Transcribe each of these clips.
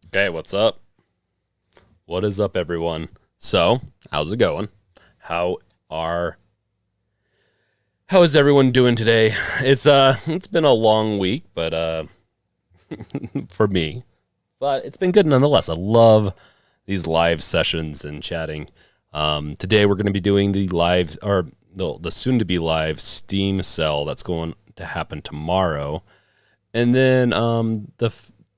Okay, what's up? What is up, everyone? So, how's it going? How are how is everyone doing today? It's been a long week, but for me, but it's been good nonetheless. I love these live sessions and chatting. Today we're going to be doing the live or the soon to be live Steam sale that's going to happen tomorrow, and then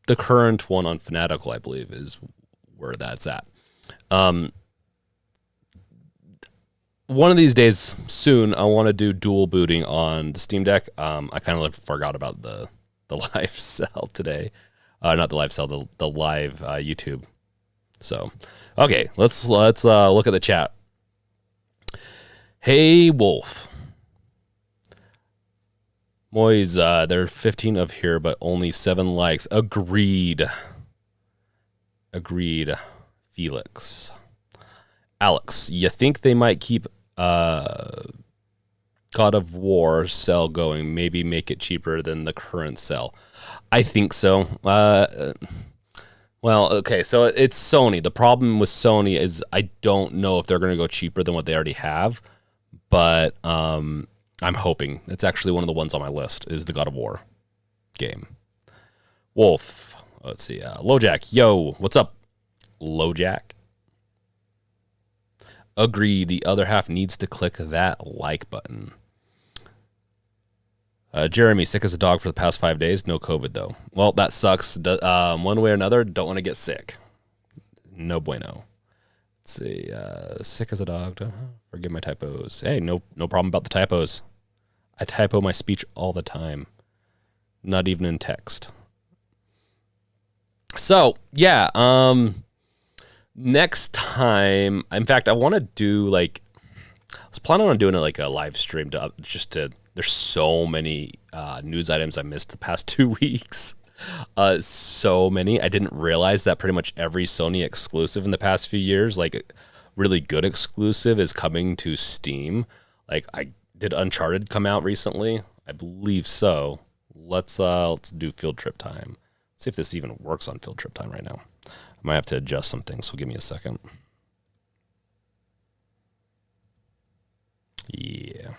the current one on Fanatical, I believe, is where that's at. Um, One of these days soon, I want to do dual booting on the Steam Deck. I kind of forgot about the live sell today. Not the live sell, the live YouTube. So, okay, let's look at the chat. Hey Wolf, Moise, there are 15 of here, but only 7 likes. Agreed. Felix. Alex, you think they might keep God of War sell going? Maybe make it cheaper than the current sell. I think so. Well, okay, so it's Sony. The problem with Sony is I don't know if they're going to go cheaper than what they already have, but I'm hoping. It's actually one of the ones on my list is the God of War game. Wolf, let's see. LoJack, yo, what's up, LoJack? Agree. The other half needs to click that like button. Jeremy, sick as a dog for the past 5 days. No COVID, though. Well, that sucks. One way or another, don't want to get sick. No bueno. Let's see. Sick as a dog. Forgive my typos. Hey, no problem about the typos. I typo my speech all the time. Not even in text. So, yeah. Next time, in fact, I want to do I was planning on doing it like a live stream there's so many news items I missed the past 2 weeks. So many. I didn't realize that pretty much every Sony exclusive in the past few years, like really good exclusive, is coming to Steam. Like, did Uncharted come out recently? I believe so. Let's do field trip time. See if this even works on field trip time right now. I might have to adjust some things, so give me a second. Yeah.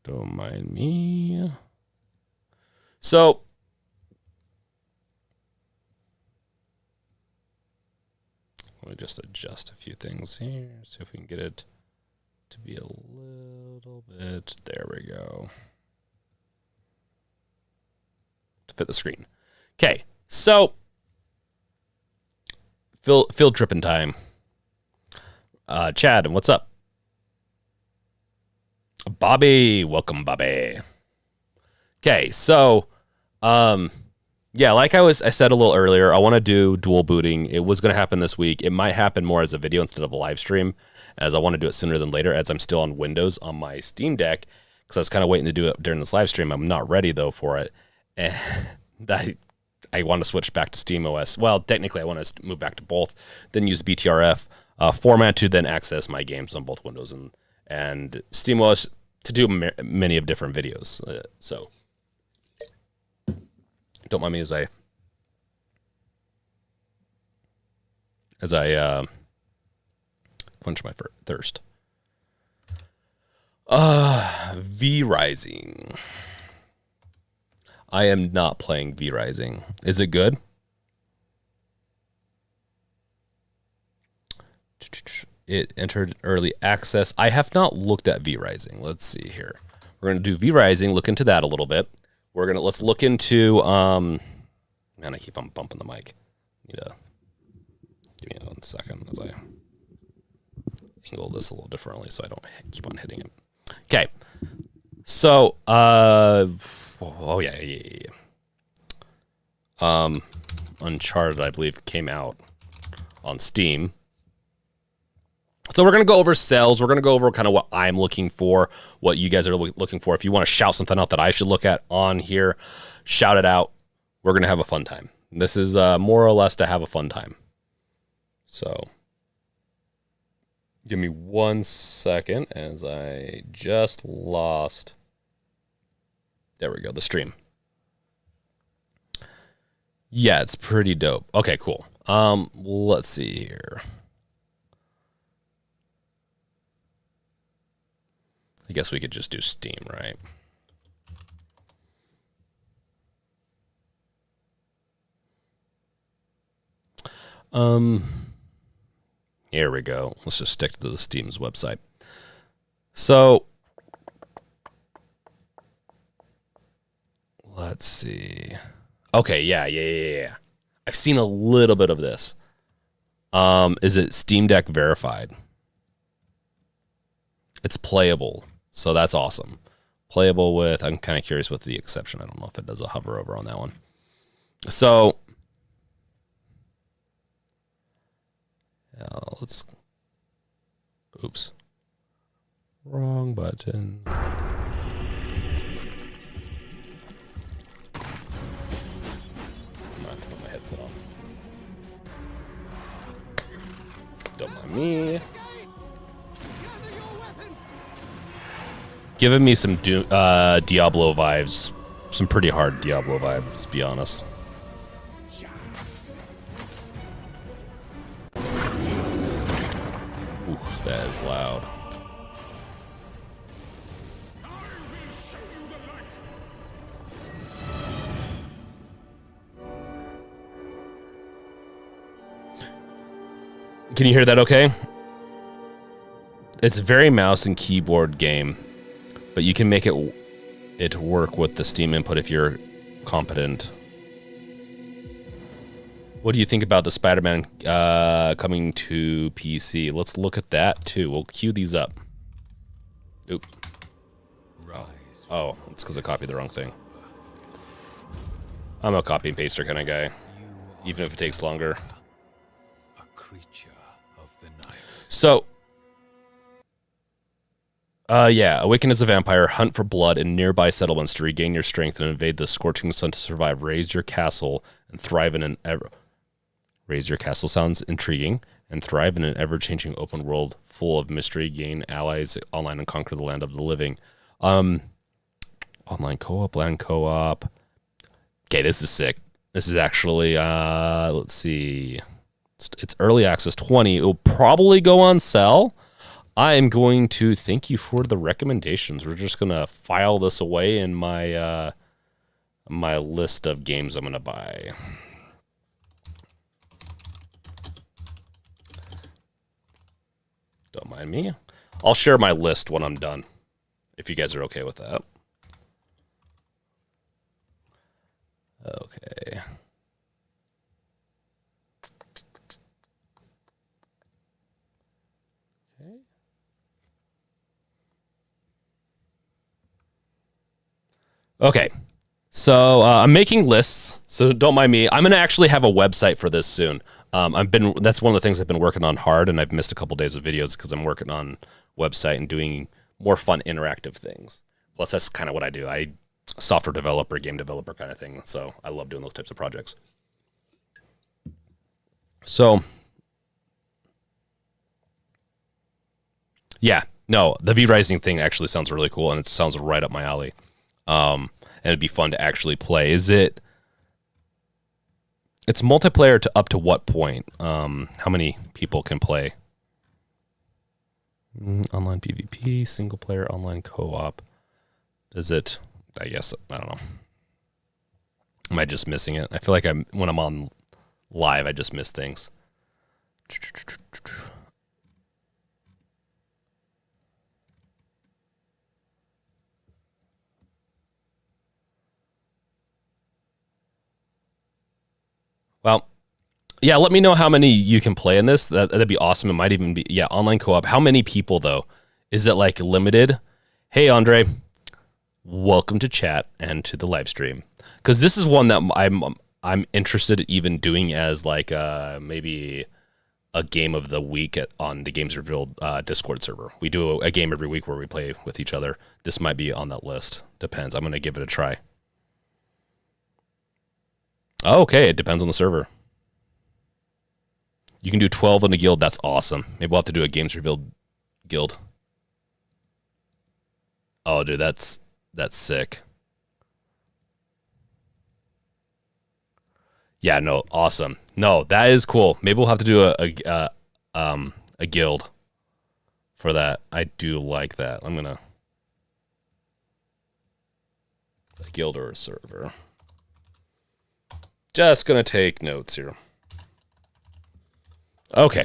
Don't mind me. So, let me just adjust a few things here. See if we can get it to be a little bit. There we go. To fit the screen. Okay, so field tripping time. Chad, what's up? Bobby, welcome, Bobby. Okay, so yeah, like I said a little earlier, I want to do dual booting. It was going to happen this week. It might happen more as a video instead of a live stream, as I want to do it sooner than later, as I'm still on Windows on my Steam Deck, because I was kind of waiting to do it during this live stream. I'm not ready, though, for it. And I want to switch back to SteamOS. Well, technically, I want to move back to both, then use BTRF format to then access my games on both Windows and SteamOS to do many of different videos. So don't mind me as I quench my thirst. V Rising. I am not playing V Rising. Is it good? It entered early access. I have not looked at V Rising. Let's see here. We're gonna do V Rising. Look into that a little bit. Let's look into man, I keep on bumping the mic. Give me 1 second as I angle this a little differently so I don't keep on hitting it. Okay. So yeah. Uncharted, I believe, came out on Steam. So we're going to go over sales. We're going to go over kind of what I'm looking for, what you guys are looking for. If you want to shout something out that I should look at on here, shout it out. We're going to have a fun time. This is more or less to have a fun time. So Give me 1 second as I just lost. There we go, the stream. Yeah, it's pretty dope. Okay, cool. Let's see here. I guess we could just do Steam, right? Here we go. Let's just stick to the Steam's website. So, let's see. Okay, yeah. I've seen a little bit of this. Is it Steam Deck verified? It's playable, so that's awesome. Playable with, I'm kind of curious with the exception. I don't know if it does a hover over on that one. So, let's, oops. Wrong button. I'm gonna have to put my headset on. Don't mind me. Giving me some Diablo vibes. Some pretty hard Diablo vibes, to be honest. Ooh, that is loud. Can you hear that okay? It's a very mouse and keyboard game, but you can make it work with the Steam input if you're competent. What do you think about the Spider-Man coming to PC? Let's look at that too. We'll queue these up. Oop. Oh, it's because I copied the wrong thing. I'm a copy and paster kind of guy, even if it takes longer. So, yeah, awaken as a vampire, hunt for blood in nearby settlements to regain your strength and invade the scorching sun to survive. Raise your castle and thrive in an Raise your castle sounds intriguing, and thrive in an ever-changing open world full of mystery. Gain allies online and conquer the land of the living. Online co-op, land co-op. Okay, this is sick. This is actually, let's see. It's early access 20. It will probably go on sale. I am going to thank you for the recommendations. We're just going to file this away in my my list of games I'm going to buy. Don't mind me. I'll share my list when I'm done, if you guys are okay with that. Okay. Okay, so I'm making lists, so don't mind me. I'm gonna actually have a website for this soon. That's one of the things I've been working on hard, and I've missed a couple days of videos because I'm working on website and doing more fun interactive things. Plus, that's kind of what I do. Software developer, game developer kind of thing. So I love doing those types of projects. So, yeah, no, the V-Rising thing actually sounds really cool, and it sounds right up my alley. And it'd be fun to actually play. It's multiplayer to up to what point? How many people can play? Online PvP, single player, online co-op. Is it? I guess I don't know. Am I just missing it? I feel like when I'm on live, I just miss things. Well, yeah, let me know how many you can play in this. That'd be awesome. It might even be, yeah, online co-op. How many people, though? Is it, like, limited? Hey, Andre. Welcome to chat and to the live stream. Because this is one that I'm interested in even doing as, like, maybe a game of the week on the Games Revealed Discord server. We do a game every week where we play with each other. This might be on that list. Depends. I'm going to give it a try. Oh, okay, it depends on the server. You can do 12 in a guild. That's awesome. Maybe we'll have to do a games revealed guild. Oh, dude, that's sick. Yeah, no, awesome. No, that is cool. Maybe we'll have to do a guild for that. I do like that. I'm gonna a guild or a server. Just gonna take notes here. Okay,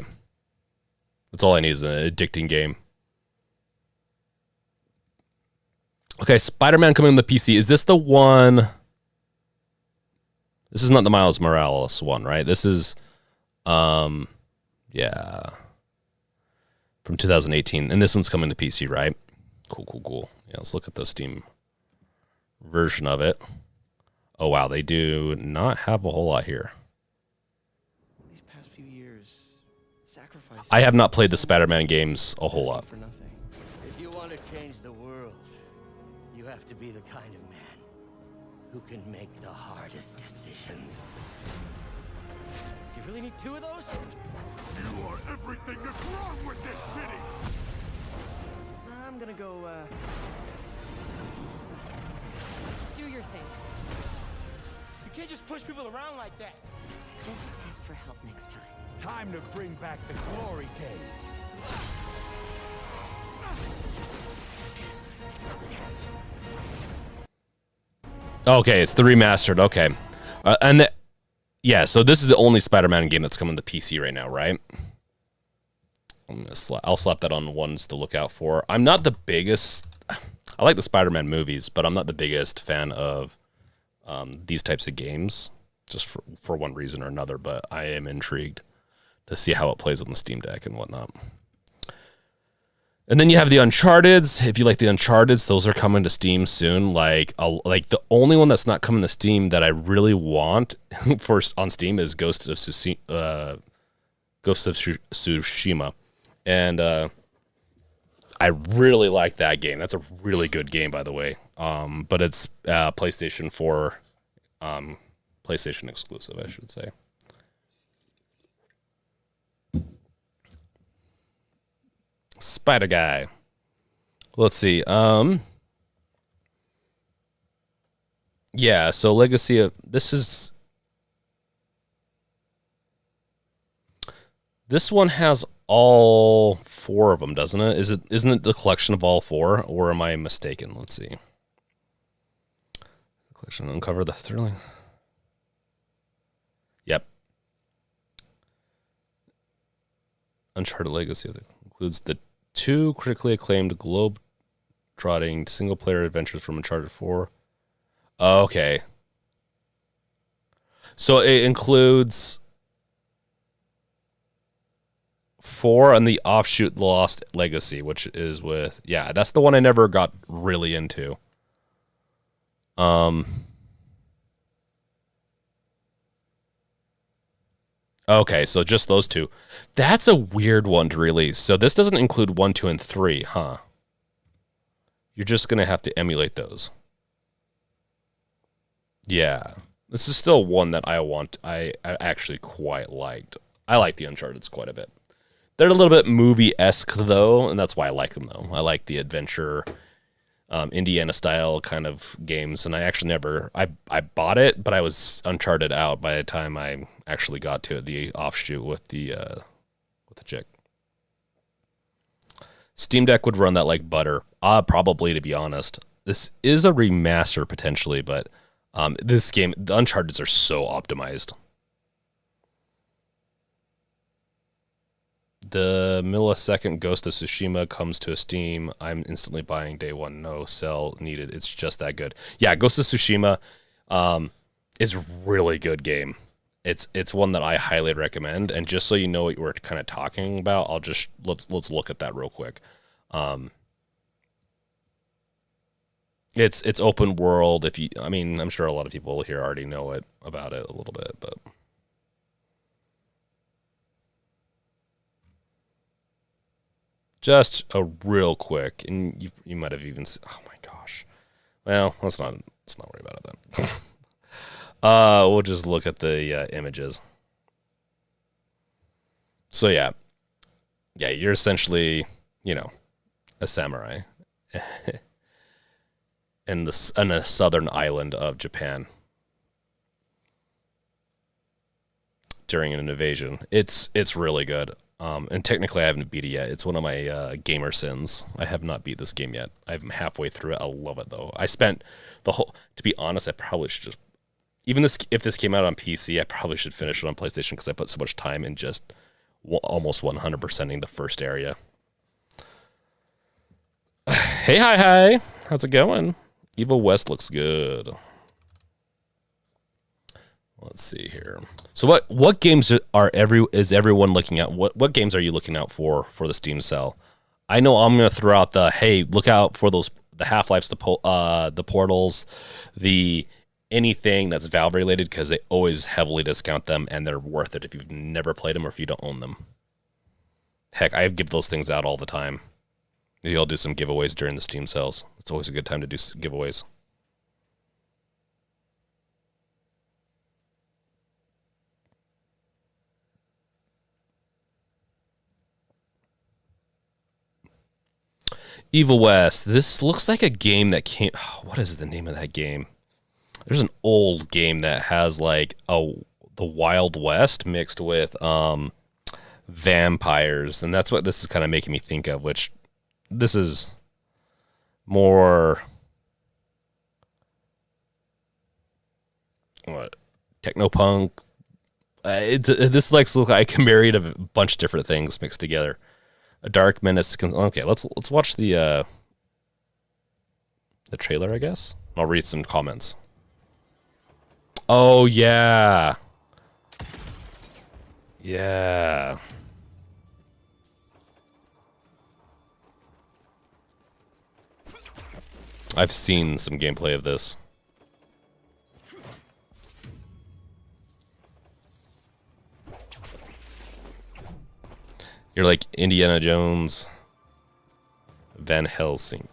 that's all I need is an addicting game. Okay, Spider-Man coming on the PC. Is this the one? This is not the Miles Morales one, right? This is, yeah, from 2018. And this one's coming to PC, right? Cool. Yeah, let's look at the Steam version of it. Oh, wow, they do not have a whole lot here. These past few years, I have not played the Spider-Man games a whole lot. If you want to change the world, you have to be the kind of man who can make the hardest decisions. Do you really need 2 of those? You are everything that's wrong with this city! I'm gonna go, Do your thing. You can't just push people around like that. Just ask for help next time. Time to bring back the glory days. Okay, it's the remastered. Okay, yeah. So this is the only Spider-Man game that's coming to PC right now, right? I'll slap that on ones to look out for. I'm not the biggest. I like the Spider-Man movies, but I'm not the biggest fan of these types of games, just for one reason or another. But I am intrigued to see how it plays on the Steam Deck and whatnot. And then you have the Uncharted's. If you like the Uncharted's, those are coming to Steam soon. Like the only one that's not coming to Steam that I really want on Steam is Ghost of Tsushima, and I really like that game. That's a really good game, by the way. But it's PlayStation 4, PlayStation exclusive, I should say. Spider Guy. Let's see. Yeah, so Legacy of this one has all 4 of them, doesn't it? Isn't it the collection of all 4, or am I mistaken? Let's see. Collection uncover the thrilling. Yep. Uncharted Legacy includes the 2 critically acclaimed globe-trotting single-player adventures from Uncharted 4. Oh, okay. So it includes 4 and the offshoot Lost Legacy, which is with... Yeah, that's the one I never got really into. Okay, so just those 2. That's a weird one to release. So this doesn't include 1, 2, and 3, huh? You're just going to have to emulate those. Yeah. This is still one that I actually quite liked. I like the Uncharted's quite a bit. They're a little bit movie-esque, though, and that's why I like them, though. I like the adventure, Indiana-style kind of games, and I actually I bought it, but I was Uncharted out by the time I actually got to it, the offshoot with the chick. Steam Deck would run that like butter. Probably, to be honest. This is a remaster, potentially, but this game, the Uncharted's are so optimized. The millisecond Ghost of Tsushima comes to a Steam. I'm instantly buying day one. No sell needed. It's just that good. Yeah, Ghost of Tsushima is a really good game. It's one that I highly recommend. And just so you know what we're kind of talking about, let's look at that real quick. It's open world. I'm sure a lot of people here already know about it a little bit, but. Just a real quick, and you might have even seen, oh my gosh. Well, let's not worry about it then. We'll just look at the images. So yeah, you're essentially, a samurai in a southern island of Japan during an invasion. It's really good. And technically, I haven't beat it yet. It's one of my gamer sins. I have not beat this game yet. I'm halfway through it. I love it though. I spent the whole. To be honest, I probably should just. Even if this came out on PC, I probably should finish it on PlayStation because I put so much time in just almost 100%ing the first area. Hey, hi. How's it going? Evil West looks good. Let's see here. So what games is everyone looking at? What games are you looking out for the Steam sale? I know I'm gonna throw out hey, look out for the Half-Lives, the Portals, the anything that's Valve related because they always heavily discount them and they're worth it if you've never played them or if you don't own them. Heck, I give those things out all the time. Maybe I'll do some giveaways during the Steam sales. It's always a good time to do giveaways. Evil West. This looks like a game that came. What is the name of that game? There's an old game that has like the Wild West mixed with vampires, and that's what this is kind of making me think of. Which this is more what technopunk. This looks like married a bunch of different things mixed together. A dark menace. Okay, let's watch the trailer, I guess. I'll read some comments. Oh yeah, yeah. I've seen some gameplay of this. You're like Indiana Jones, Van Helsing.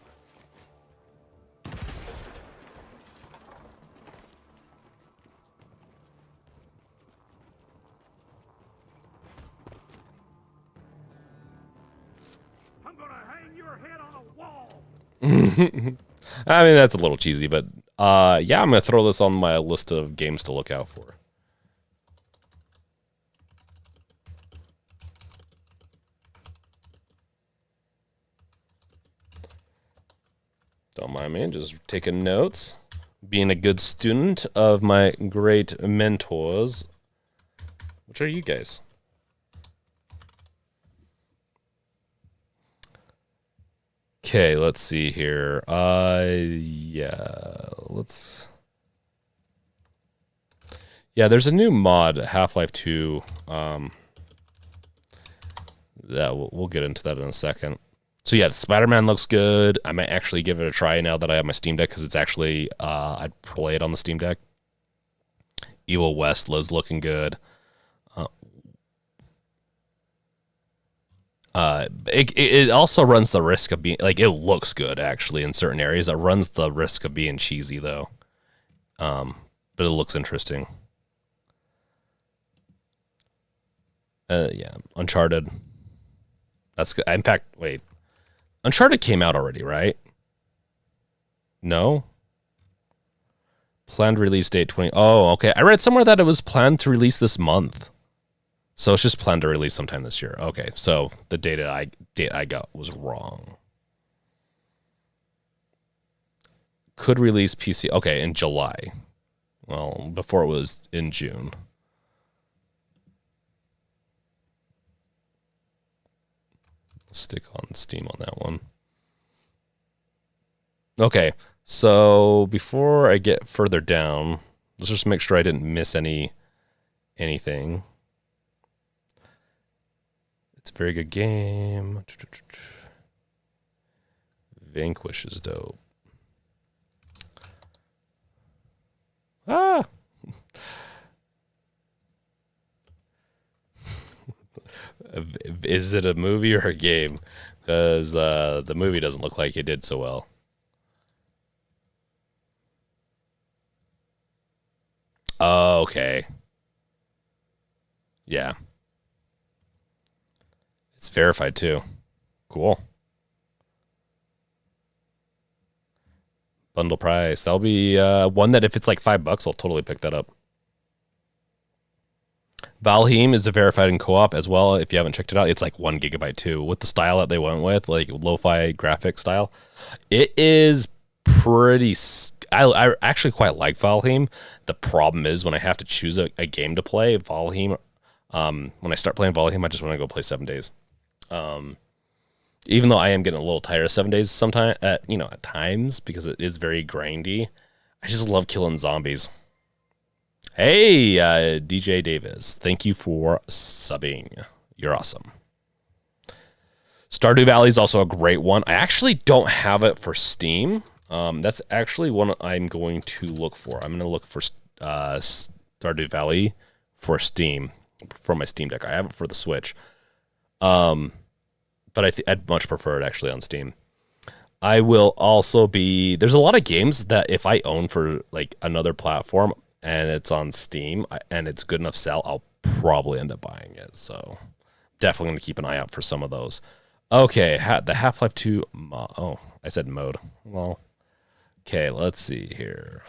I'm gonna hang your head on a wall. I mean, that's a little cheesy, but yeah, I'm gonna throw this on my list of games to look out for. Don't mind me, just taking notes. Being a good student of my great mentors. Which are you guys? Okay, let's see here. Yeah, let's... Yeah, there's a new mod, Half-Life 2. That we'll get into that in a second. So yeah, Spider-Man looks good. I might actually give it a try now that I have my Steam Deck because it's actually I'd play it on the Steam Deck. Evil West is looking good. It also runs the risk of being like it looks good actually in certain areas. It runs the risk of being cheesy though, but it looks interesting. Yeah, Uncharted. That's good. In fact, wait. Uncharted came out already, right? No? Planned release date 20... Oh, okay. I read somewhere that it was planned to release this month. So it's just planned to release sometime this year. Okay, so the date I got was wrong. Could release PC... Okay, in July. Well, before it was in June. Stick on Steam on that one. Okay, so before I get further down, let's just make sure I didn't miss anything. It's a very good game. Vanquish is dope. Ah! Is it a movie or a game? Because the movie doesn't look like it did so well. Oh, okay. Yeah. It's verified too. Cool. Bundle price. That'll be one that if it's like $5, I'll totally pick that up. Valheim is a verified in co-op as well. If you haven't checked it out, it's like 1 gigabyte too. With the style that they went with, like lo-fi graphic style, it is pretty. I actually quite like Valheim. The problem is when I have to choose a game to play Valheim. When I start playing Valheim, I just want to go play 7 days. Even though I am getting a little tired of 7 days sometimes, at times, because it is very grindy. I just love killing zombies. Hey, DJ Davis, thank you for subbing. You're awesome. Stardew Valley is also a great one. I actually don't have it for Steam. That's actually one I'm going to look for. I'm going to look for Stardew Valley for Steam, for my Steam Deck. I have it for the Switch. But I'd much prefer it actually on Steam. I will also be... There's a lot of games that if I own for like another platform and it's on Steam and it's good enough sell, I'll probably end up buying it. So definitely going to keep an eye out for some of those. Okay, the Half-Life 2... Oh, I said mode. Well, okay, let's see here.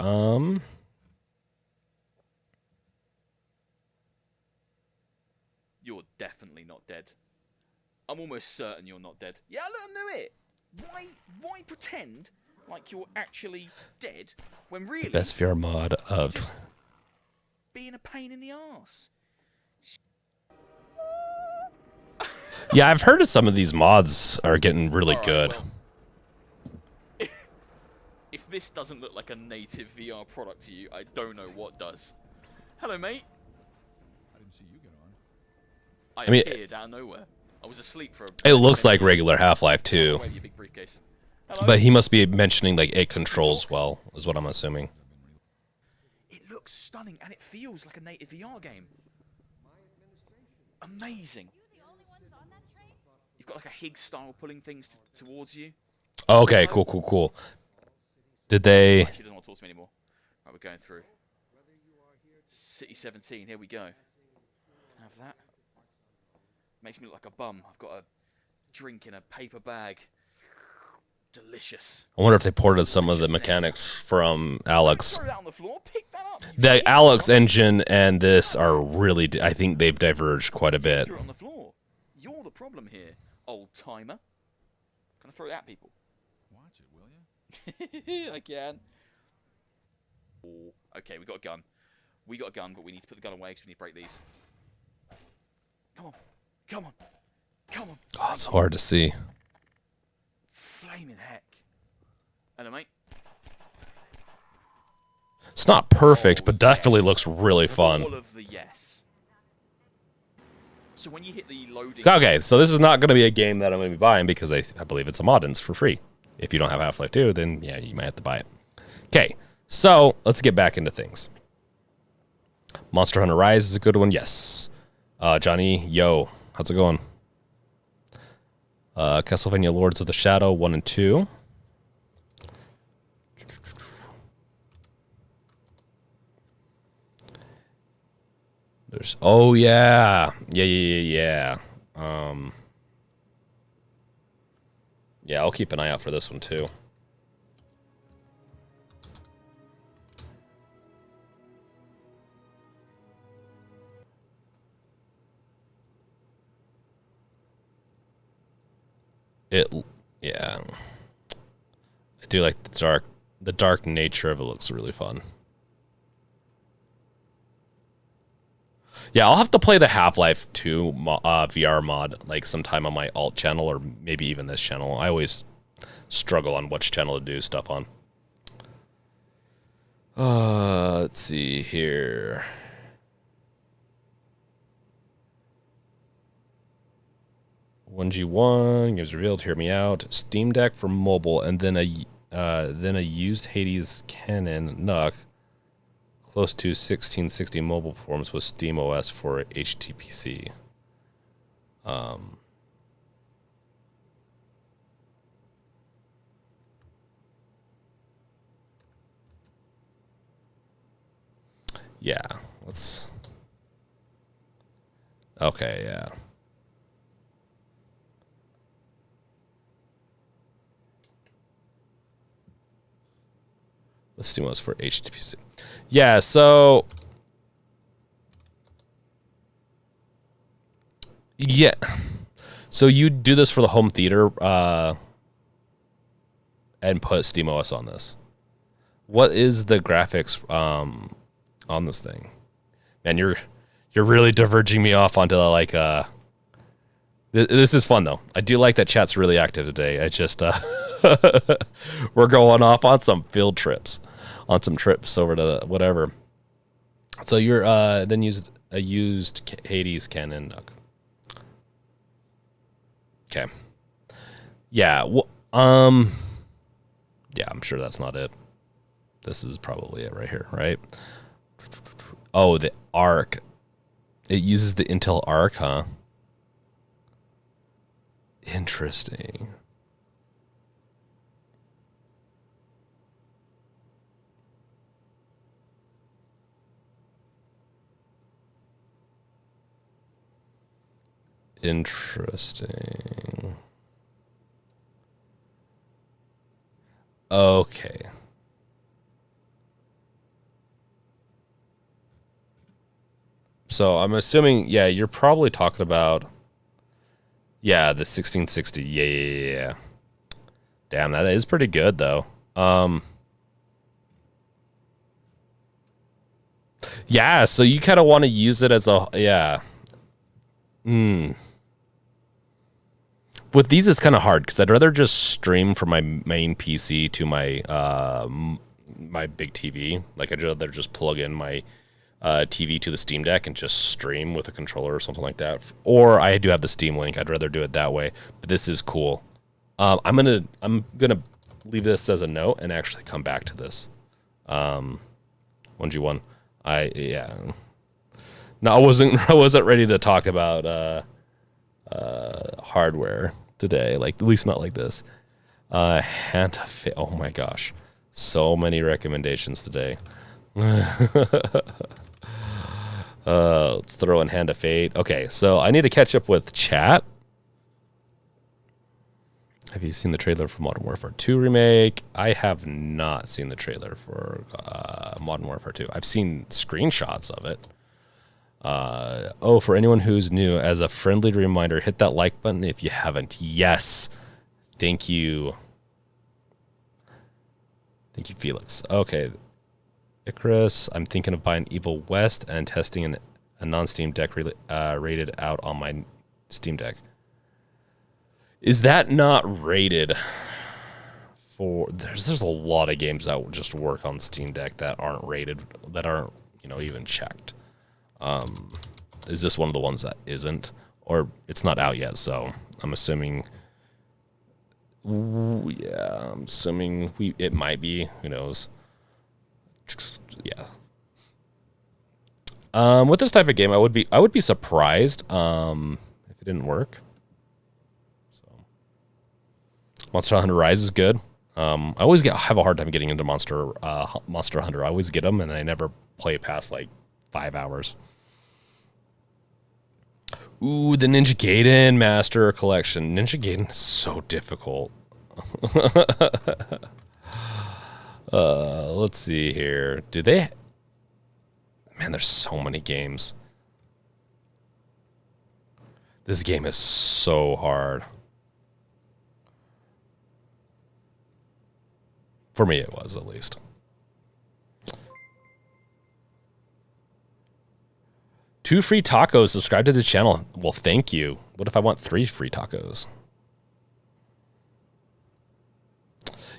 You're definitely not dead. I'm almost certain you're not dead. Yeah, look, I knew it. Why pretend like you're actually dead when really Best VR mod of... just being a pain in the arse. Yeah, I've heard of some of these mods are getting really All right, good. Well, if this doesn't look like a native VR product to you, I don't know what does. Hello, mate. I didn't see you get on. I mean, appeared out of nowhere. I was asleep for a... It looks like regular Half-Life 2. Wave your big briefcase. Hello? But he must be mentioning like it controls well, is what I'm assuming. It looks stunning and it feels like a native VR game. Amazing. You've got like a Higgs style pulling things towards you. Oh, okay, cool. Did they... She doesn't want to talk to me anymore. Right, we're going through. City 17, here we go. Have that. Makes me look like a bum. I've got a drink in a paper bag. Delicious. I wonder if they ported some of the mechanics from Alex. Throw that on the floor. Pick that up. The Alex engine and this are really... I think they've diverged quite a bit. Throw it on the floor. You're the problem here, old timer. Can I throw it at people? Watch it, will you? I can. Oh, okay, we got a gun. We got a gun, but we need to put the gun away because we need to break these. Come on. Come on. Come on. Oh, it's hard to see. Flaming heck. Hello, mate. It's not perfect, but definitely looks really fun. All of the yes. So when you hit the loading... Okay, so this is not going to be a game that I'm going to be buying because I believe it's a mod and it's for free. If you don't have Half-Life 2, then yeah, you might have to buy it. Okay, so let's get back into things. Monster Hunter Rise is a good one, yes. Johnny, yo, how's it going? Castlevania Lords of the Shadow 1 and 2. There's yeah. Yeah, I'll keep an eye out for this one too. Yeah. I do like the dark nature of it. Looks really fun. Yeah, I'll have to play the Half-Life 2 VR mod like sometime on my alt channel or maybe even this channel. I always struggle on which channel to do stuff on. Let's see here. $1G1 games revealed. Hear me out. Steam Deck for mobile, and then a used Hades Canon NUC close to 1660 mobile performance with Steam OS for HTPC. Yeah, let's. Okay, yeah. The SteamOS for HTPC. Yeah, so yeah. So you do this for the home theater and put SteamOS on this. What is the graphics on this thing? Man, you're really diverging me off onto like this is fun though. I do like that chat's really active today. I just we're going off on some field trips, on some trips over to whatever. So you're then used a used Hades Canon. Okay. Yeah. Yeah, I'm sure that's not it. This is probably it right here, right? Oh, the Arc. It uses the Intel Arc, huh? Interesting. Interesting. Okay. So I'm assuming, yeah, you're probably talking about, yeah, the 1660. Yeah. Damn, that is pretty good though. Yeah, so you kind of want to use it as a, yeah. With these, it's kind of hard because I'd rather just stream from my main PC to my my big TV. Like I'd rather just plug in my TV to the Steam Deck and just stream with a controller or something like that. Or I do have the Steam Link. I'd rather do it that way. But this is cool. I'm gonna leave this as a note and actually come back to this. 1G1. Yeah. No, I wasn't ready to talk about hardware today, like at least not like this. Oh my gosh, so many recommendations today. Let's throw in Hand of Fate. Okay, so I need to catch up with chat. Have you seen the trailer for Modern Warfare 2 remake? I have not seen the trailer for Modern Warfare 2. I've seen screenshots of it. For anyone who's new, as a friendly reminder, hit that like button if you haven't. Yes. Thank you. Thank you, Felix. Okay. Icarus, I'm thinking of buying Evil West and testing a non-Steam Deck rated out on my Steam Deck. Is that not rated for... There's a lot of games that just work on Steam Deck that aren't rated, that aren't, even checked. Is this one of the ones that isn't? Or it's not out yet, so I'm assuming... Yeah, I'm assuming it might be. Who knows? Yeah. With this type of game, I would be surprised if it didn't work. So, Monster Hunter Rise is good. I always have a hard time getting into Monster Hunter. I always get them, and I never play past like 5 hours. Ooh, the Ninja Gaiden Master Collection. Ninja Gaiden is so difficult. Let's see here. Do they... Man, there's so many games. This game is so hard. For me, it was, at least. Two free tacos. Subscribe to the channel. Well, thank you. What if I want 3 free tacos?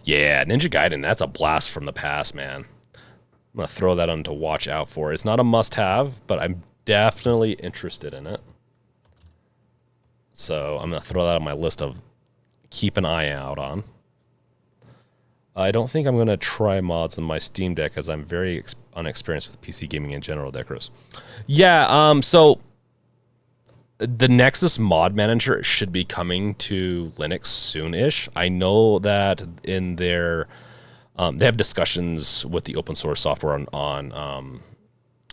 Yeah, Ninja Gaiden. That's a blast from the past, man. I'm going to throw that on to watch out for. It's not a must-have, but I'm definitely interested in it. So I'm going to throw that on my list of keep an eye out on. I don't think I'm going to try mods on my Steam Deck as I'm very unexperienced with PC gaming in general, Decorous. Yeah, so the Nexus mod manager should be coming to Linux soon-ish. I know that in their... they have discussions with the open source software on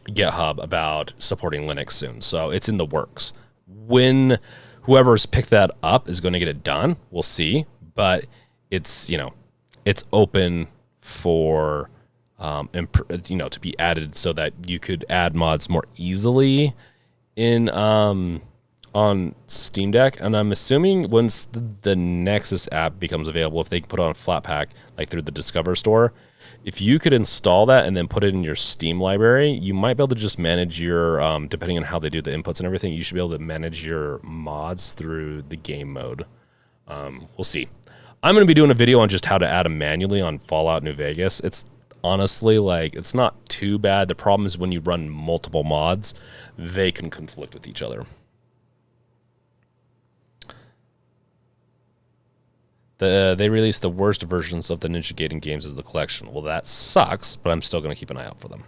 GitHub about supporting Linux soon. So it's in the works. When whoever's picked that up is going to get it done, we'll see. But it's, it's open for to be added so that you could add mods more easily in on Steam Deck. And I'm assuming once the Nexus app becomes available, if they can put it on Flatpak, like through the Discover store, if you could install that and then put it in your Steam library, you might be able to just manage your, depending on how they do the inputs and everything, you should be able to manage your mods through the game mode. We'll see. I'm going to be doing a video on just how to add them manually on Fallout New Vegas. It's honestly, like, it's not too bad. The problem is when you run multiple mods, they can conflict with each other. They released the worst versions of the Ninja Gaiden games as the collection. Well, that sucks, but I'm still going to keep an eye out for them.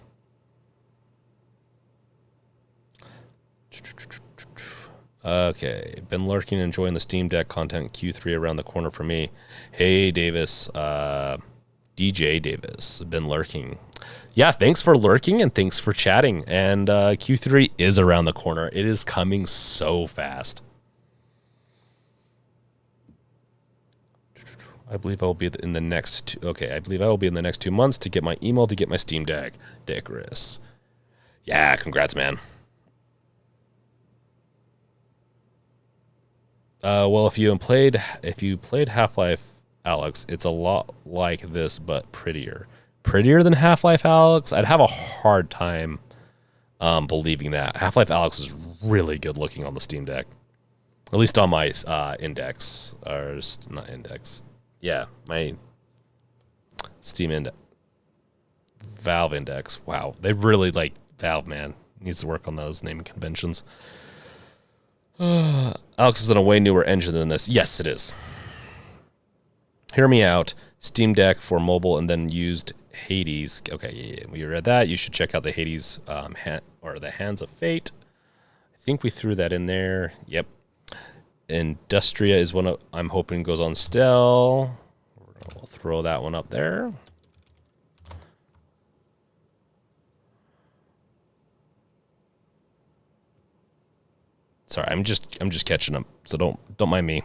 Okay, been lurking and enjoying the Steam Deck content. Q3 around the corner for me. Hey, Davis. DJ Davis, been lurking. Yeah, thanks for lurking and thanks for chatting. And Q3 is around the corner. It is coming so fast. I believe I will be in the next I believe I will be in the next 2 months to get my email to get my Steam Deck. Dickrus. Yeah, congrats, man. Well, if you played Half-Life Alyx, it's a lot like this, but prettier. Prettier than Half-Life Alyx? I'd have a hard time believing that. Half-Life Alyx is really good looking on the Steam Deck. At least on my index. Or not index. Yeah, my Steam Index. Valve Index. Wow. They really, like, Valve, man. Needs to work on those naming conventions. Alyx is in a way newer engine than this. Yes, it is. Hear me out. Steam Deck for mobile and then used Hades. Okay, yeah. We read that. You should check out the Hades or the Hands of Fate. I think we threw that in there. Yep. Industria is one I'm hoping goes on still. We'll throw that one up there. Sorry, I'm just catching up, so don't mind me.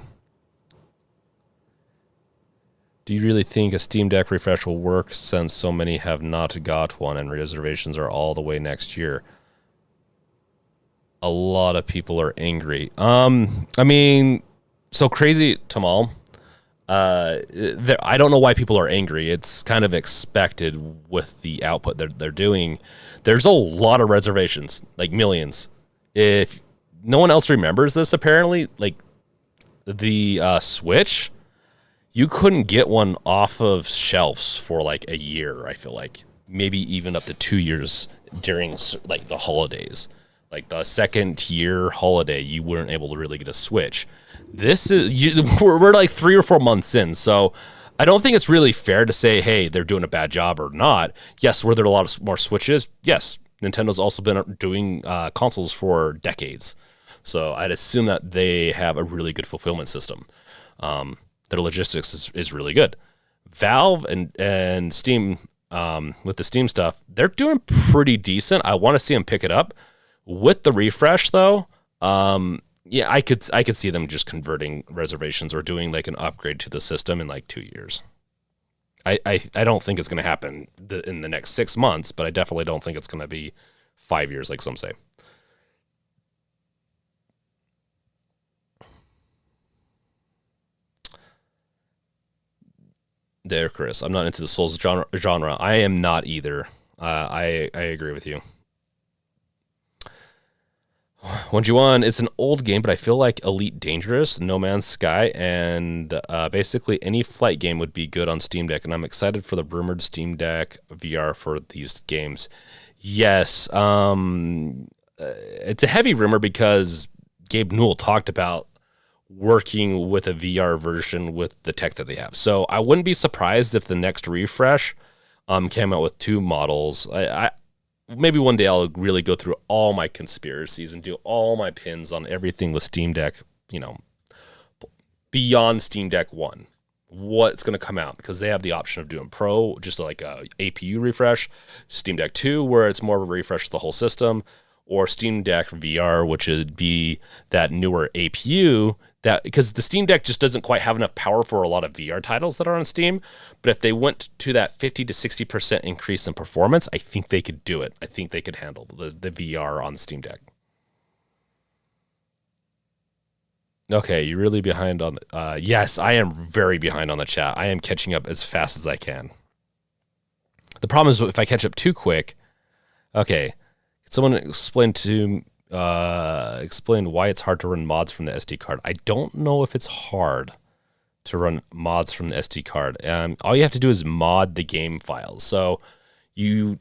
Do you really think a Steam Deck refresh will work since so many have not got one and reservations are all the way next year? A lot of people are angry. I mean, so crazy, Tamal. I don't know why people are angry. It's kind of expected with the output they're doing. There's a lot of reservations, like millions. If no one else remembers this, apparently, like the Switch, you couldn't get one off of shelves for like a year. I feel like maybe even up to 2 years during like the holidays. Like the second year holiday, you weren't able to really get a Switch. We're like 3 or 4 months in, so I don't think it's really fair to say, hey, they're doing a bad job or not. Yes, were there a lot of more Switches? Yes, Nintendo's also been doing consoles for decades, so I'd assume that they have a really good fulfillment system. Their logistics is really good. Valve and Steam, with the Steam stuff, they're doing pretty decent. I want to see them pick it up. With the refresh, though, yeah, I could see them just converting reservations or doing like an upgrade to the system in like 2 years. I don't think it's going to happen in the next 6 months, but I definitely don't think it's going to be 5 years like some say. There, Chris. I'm not into the Souls genre. I am not either. I agree with you. 1G1, it's an old game, but I feel like Elite Dangerous, No Man's Sky, and basically any flight game would be good on Steam Deck, and I'm excited for the rumored Steam Deck VR for these games. Yes, it's a heavy rumor because Gabe Newell talked about working with a VR version with the tech that they have. So I wouldn't be surprised if the next refresh came out with 2 models. Maybe one day I'll really go through all my conspiracies and do all my pins on everything with Steam Deck, beyond Steam Deck 1. What's going to come out, because they have the option of doing Pro, just like a APU refresh, Steam Deck 2, where it's more of a refresh of the whole system, or Steam Deck VR, which would be that newer APU that, because the Steam Deck just doesn't quite have enough power for a lot of VR titles that are on Steam. But if they went to that 50 to 60% increase in performance, I think they could do it. I think they could handle the VR on the Steam Deck. Okay, you're really behind on... yes, I am very behind on the chat. I am catching up as fast as I can. The problem is if I catch up too quick... Okay, can someone explain why it's hard to run mods from the SD card? I don't know if it's hard to run mods from the SD card. All you have to do is mod the game files. So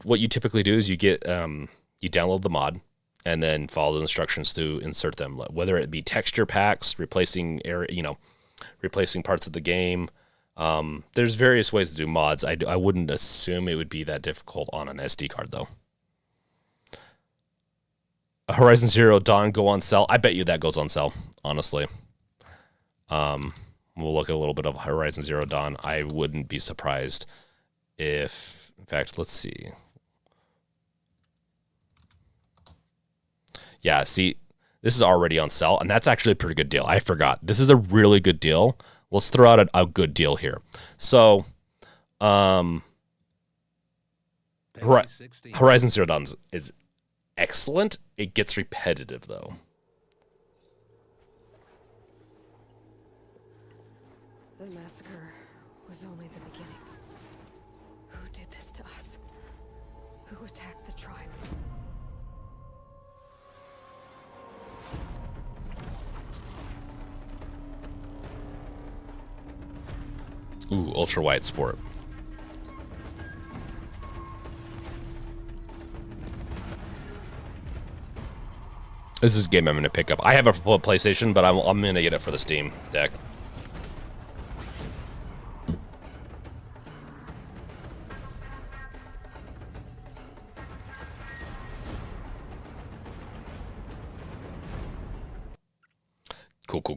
what you typically do is you get you download the mod and then follow the instructions to insert them, whether it be texture packs, replacing parts of the game. There's various ways to do mods. I wouldn't assume it would be that difficult on an SD card though. Horizon Zero Dawn go on sale. I bet you that goes on sale, honestly. We'll look at a little bit of Horizon Zero Dawn. I wouldn't be surprised if, in fact, let's see. Yeah, see, this is already on sale, and that's actually a pretty good deal. I forgot. This is a really good deal. Let's throw out a good deal here. So, Horizon Zero Dawn is excellent. It gets repetitive, though. The massacre was only the beginning. Who did this to us? Who attacked the tribe? Ooh, ultra wide sport. This is a game I'm going to pick up. I have a PlayStation, but I'm going to get it for the Steam Deck.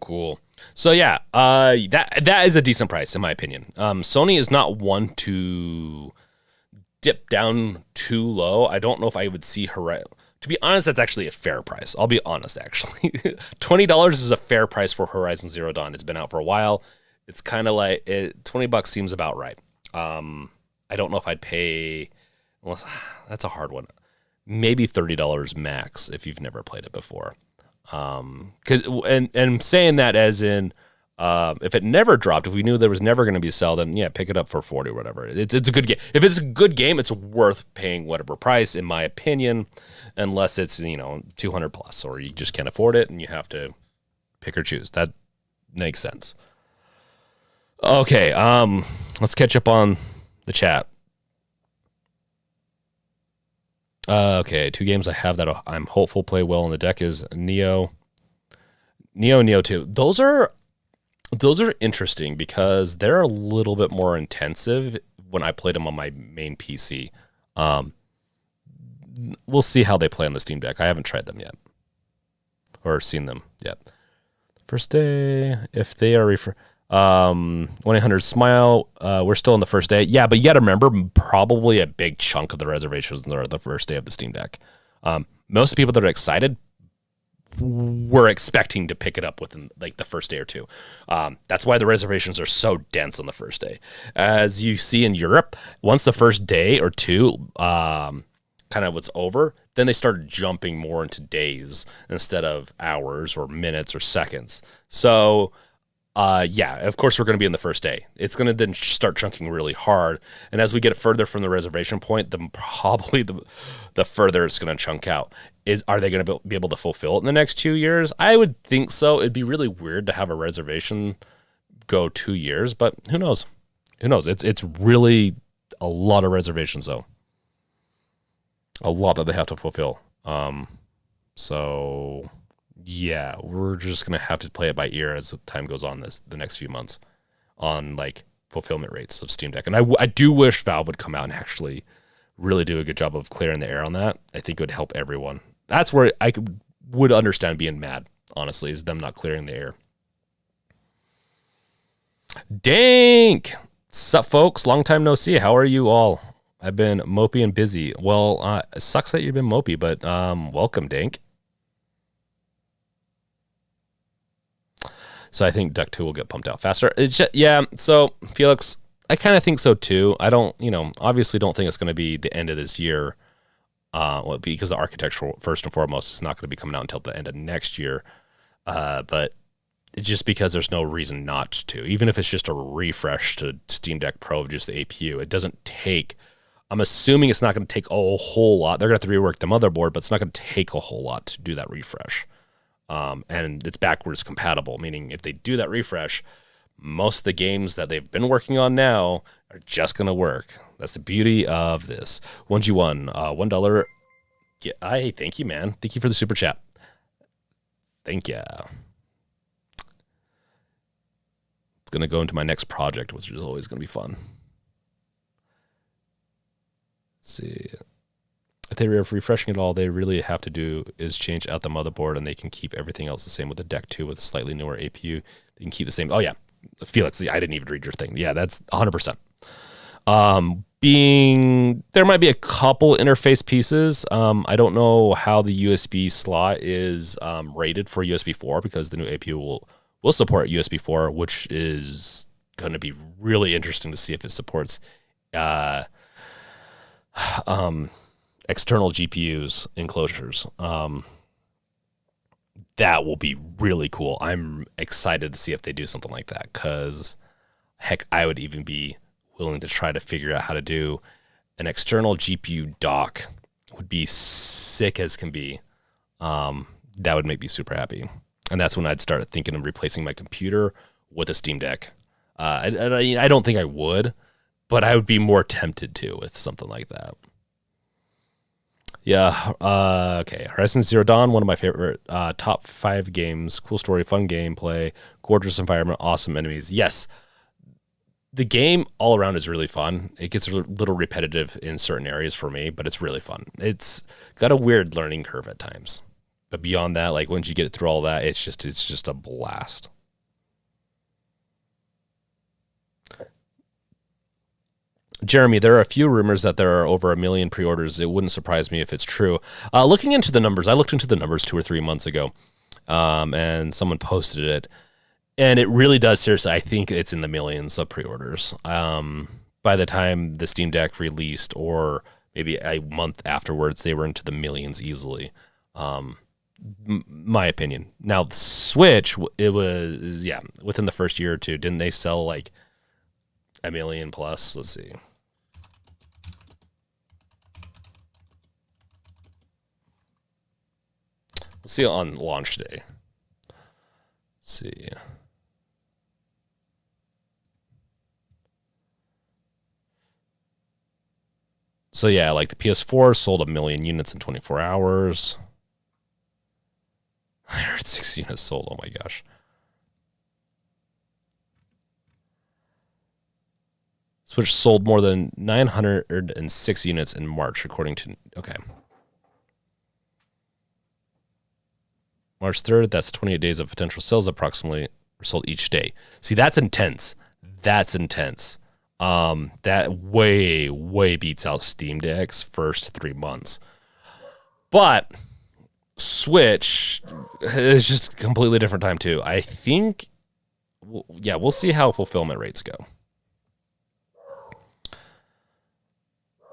Cool. So yeah, that is a decent price in my opinion. Sony is not one to dip down too low. I don't know if I would see Horizon. To be honest, that's actually a fair price. I'll be honest, actually. $20 is a fair price for Horizon Zero Dawn. It's been out for a while. It's kind of like $20 seems about right. I don't know if I'd pay. Unless, that's a hard one. Maybe $30 max if you've never played it before. And saying that as in, if it never dropped, if we knew there was never going to be a sale, then yeah, pick it up for 40 or whatever. It's a good game. If it's a good game, it's worth paying whatever price, in my opinion, unless it's 200 plus or you just can't afford it and you have to pick or choose. That makes sense. Okay, let's catch up on the chat. Okay, 2 games I have that I'm hopeful play well on the deck is Neo 2. Those are interesting because they're a little bit more intensive when I played them on my main PC. We'll see how they play on the Steam Deck. I haven't tried them yet or seen them yet. First day, if they are 1-800 Smile, we're still on the first day. Yeah, but you got to remember, probably a big chunk of the reservations are the first day of the Steam Deck. Most people that are excited were expecting to pick it up within like the first day or two. That's why the reservations are so dense on the first day. As you see in Europe, once the first day or two kind of was over, then they started jumping more into days instead of hours or minutes or seconds. So yeah, of course we're going to be in the first day. It's going to then start chunking really hard. And as we get further from the reservation point, then probably the further it's going to chunk out. Are they going to be able to fulfill it in the next 2 years? I would think so. It'd be really weird to have a reservation go 2 years, but who knows? Who knows? It's really a lot of reservations though. A lot that they have to fulfill. So yeah, we're just going to have to play it by ear as time goes on the next few months on like fulfillment rates of Steam Deck. And I do wish Valve would come out and actually really do a good job of clearing the air on that. I think it would help everyone. That's where I would understand being mad, honestly, is them not clearing the air. Dank! Sup, folks? Long time no see. How are you all? I've been mopey and busy. Well, it sucks that you've been mopey, but welcome, Dank. So I think Deck 2 will get pumped out faster. It's just, yeah, so Felix, I kind of think so too. I don't, obviously don't think it's going to be the end of this year. Because the architectural, first and foremost, is not going to be coming out until the end of next year. But just because there's no reason not to, even if it's just a refresh to Steam Deck Pro of just the APU, it doesn't take, I'm assuming it's not going to take a whole lot. They're going to have to rework the motherboard, but it's not going to take a whole lot to do that refresh. And it's backwards compatible, meaning if they do that refresh, most of the games that they've been working on now are just going to work. That's the beauty of this. 1G1, $1. Yeah, thank you, man. Thank you for the super chat. Thank you. It's going to go into my next project, which is always going to be fun. Let's see. If they were refreshing it all, they really have to do is change out the motherboard, and they can keep everything else the same with the Deck 2 with a slightly newer APU. They can keep the same. Oh, yeah. Felix, I didn't even read your thing. Yeah, that's 100%. There might be a couple interface pieces. I don't know how the USB slot is rated for USB 4 because the new APU will support USB 4, which is going to be really interesting to see if it supports external GPUs enclosures. That will be really cool. I'm excited to see if they do something like that because, heck, I would even be willing to try to figure out how to do an external GPU dock. Would be sick as can be. That would make me super happy. And that's when I'd start thinking of replacing my computer with a Steam Deck. I don't think I would, but I would be more tempted to with something like that. Yeah, okay. Horizon Zero Dawn, one of my favorite top 5 games. Cool story, fun gameplay, gorgeous environment, awesome enemies. Yes, the game all around is really fun. It gets a little repetitive in certain areas for me, but it's really fun. It's got a weird learning curve at times. But beyond that, like once you get through all that, it's just a blast. Jeremy, there are a few rumors that there are over 1 million pre-orders. It wouldn't surprise me if it's true. Looking into the numbers, I looked into the numbers 2 or 3 months ago, and someone posted it. And it really does, seriously, I think it's in the millions of pre-orders. By the time the Steam Deck released, or maybe a month afterwards, they were into the millions easily. My opinion. Now, the Switch, it was, within the first year or two, didn't they sell like 1 million plus? Let's see. Let's see on launch day. Let's see. So yeah, like the PS4 sold 1 million units in 24 hours. I heard 6 units sold. Oh my gosh. Switch sold more than 906 units in March, according to... Okay. March 3rd, that's 28 days of potential sales approximately sold each day. See, that's intense. That's intense. That way beats out Steam Deck's first 3 months. But Switch is just a completely different time too. I think, we'll see how fulfillment rates go.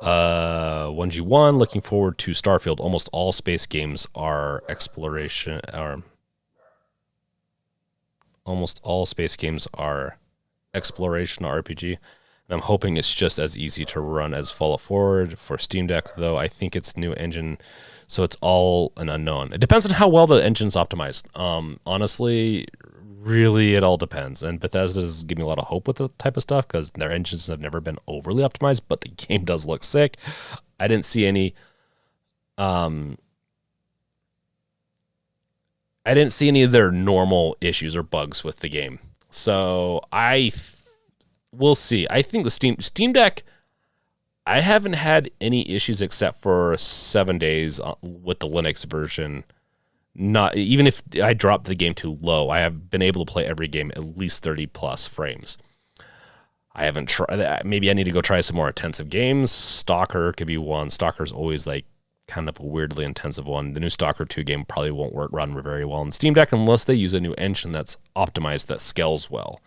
1G1, looking forward to Starfield. Almost all space games are exploration. Almost all space games are exploration RPG. And I'm hoping it's just as easy to run as Fallout Forward. For Steam Deck, though, I think it's new engine, so it's all an unknown. It depends on how well the engine's optimized. Honestly, really, it all depends. And Bethesda's giving me a lot of hope with the type of stuff because their engines have never been overly optimized, but the game does look sick. I didn't see any of their normal issues or bugs with the game. So we'll see. I think the Steam Deck, I haven't had any issues except for 7 days with the Linux version. Not even if I drop the game too low, I have been able to play every game at least 30 plus frames. I haven't tried. Maybe I need to go try some more intensive games. Stalker could be one. Stalker's always like kind of a weirdly intensive one. The new Stalker 2 game probably won't run very well on Steam Deck unless they use a new engine that's optimized that scales well.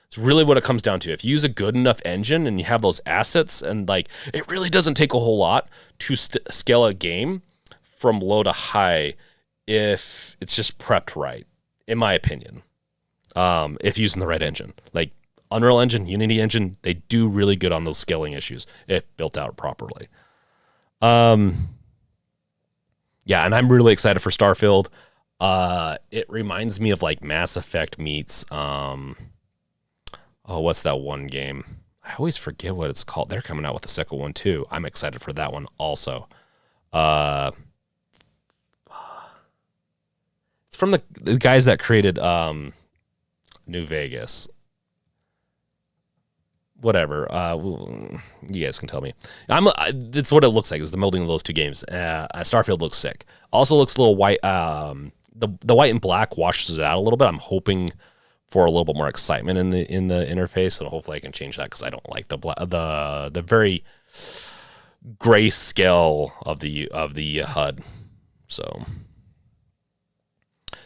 It's really what it comes down to. If you use a good enough engine and you have those assets, and like it really doesn't take a whole lot to scale a game from low to high if it's just prepped right, in my opinion. If using the right engine, like Unreal Engine, Unity Engine, they do really good on those scaling issues if built out properly. Yeah, and I'm really excited for Starfield. It reminds me of like Mass Effect meets what's that one game? I always forget what it's called. They're coming out with the second one too. I'm excited for that one also. It's from the guys that created New Vegas. Whatever. You guys can tell me. It's what it looks like. Is the melding of those two games. Starfield looks sick. Also looks a little white. The white and black washes it out a little bit. I'm hoping for a little bit more excitement in the interface, and hopefully I can change that because I don't like the very grayscale of the HUD. So,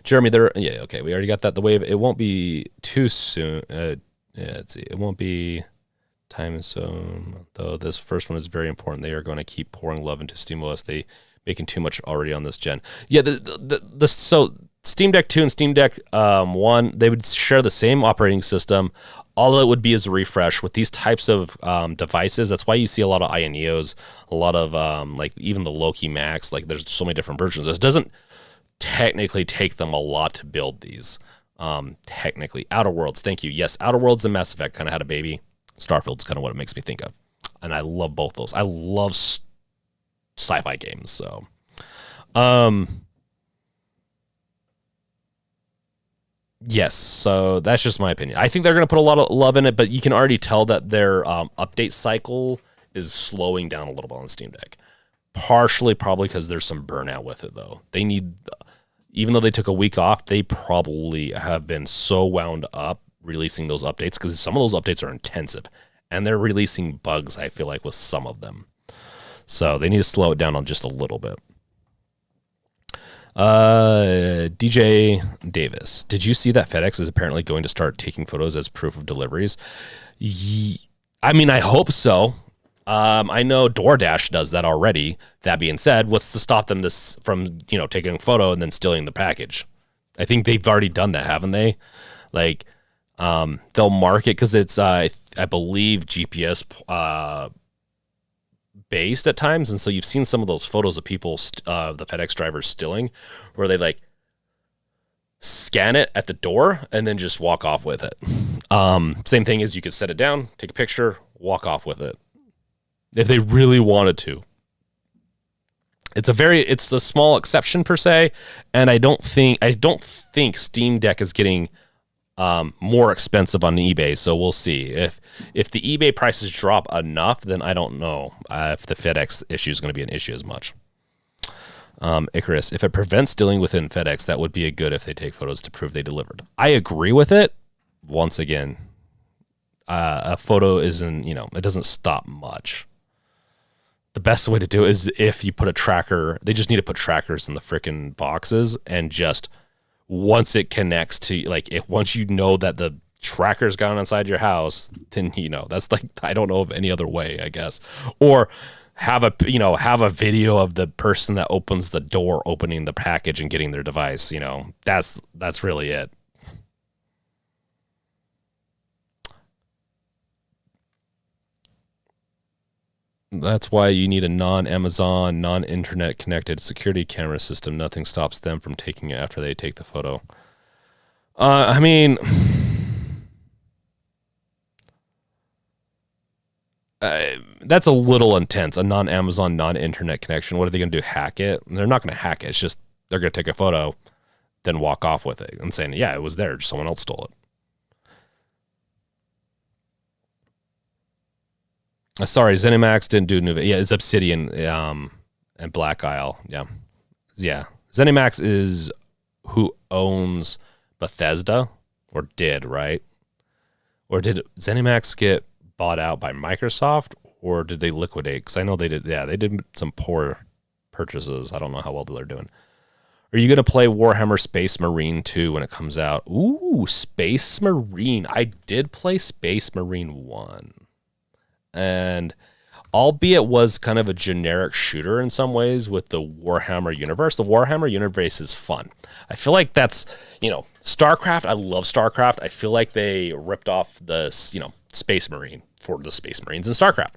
Jeremy, okay. We already got that. The wave. It won't be too soon. Let's see. It won't be time zone, though. This first one is very important. They are going to keep pouring love into SteamOS. They making too much already on this gen. Yeah. So Steam Deck 2 and Steam Deck 1, they would share the same operating system. All it would be is a refresh with these types of devices. That's why you see a lot of Ioneos, a lot of like even the Loki Max. Like there's so many different versions. This doesn't technically take them a lot to build these. Technically, Outer Worlds. Thank you. Yes, Outer Worlds and Mass Effect kind of had a baby. Starfield's kind of what it makes me think of, and I love both those. I love sci-fi games. So, yes. So that's just my opinion. I think they're going to put a lot of love in it, but you can already tell that their update cycle is slowing down a little bit on Steam Deck. Partially, probably because there's some burnout with it, though. They need. Even though they took a week off, they probably have been so wound up releasing those updates because some of those updates are intensive and they're releasing bugs, I feel like, with some of them. So they need to slow it down on just a little bit. DJ Davis, did you see that FedEx is apparently going to start taking photos as proof of deliveries? I mean, I hope so. I know DoorDash does that already. That being said, what's to stop them from taking a photo and then stealing the package? I think they've already done that, haven't they? Like, they'll mark it because it's I believe GPS based at times, and so you've seen some of those photos of people, the FedEx drivers stealing, where they like scan it at the door and then just walk off with it. Same thing as you could set it down, take a picture, walk off with it. If they really wanted to. It's a small exception per se, and I don't think Steam Deck is getting more expensive on eBay. So we'll see if the eBay prices drop enough. Then I don't know if the FedEx issue is going to be an issue as much. Icarus, if it prevents stealing within FedEx, that would be a good if they take photos to prove they delivered. I agree with it. Once again, a photo isn't it doesn't stop much. The best way to do it is if you put a tracker. They just need to put trackers in the frickin' boxes, and just once it connects to once you know that the tracker's gone inside your house, then that's like, I don't know of any other way, I guess. Or have a video of the person that opens the door opening the package and getting their device. That's really it. That's why you need a non-Amazon, non-internet connected security camera system. Nothing stops them from taking it after they take the photo. I mean, that's a little intense. A non-Amazon, non-internet connection. What are they going to do? Hack it? They're not going to hack it. It's just they're going to take a photo, then walk off with it and saying, yeah, it was there. Someone else stole it. Sorry, ZeniMax didn't do new. Yeah, it's Obsidian and Black Isle. Yeah. ZeniMax is who owns Bethesda, or did, right? Or did ZeniMax get bought out by Microsoft, or did they liquidate? Because I know they did. Yeah, they did some poor purchases. I don't know how well they're doing. Are you going to play Warhammer Space Marine 2 when it comes out? Ooh, Space Marine. I did play Space Marine 1. And albeit was kind of a generic shooter in some ways with the Warhammer universe, the Warhammer universe is fun. I feel like that's, StarCraft. I love StarCraft. I feel like they ripped off the, Space Marine for the Space Marines in StarCraft.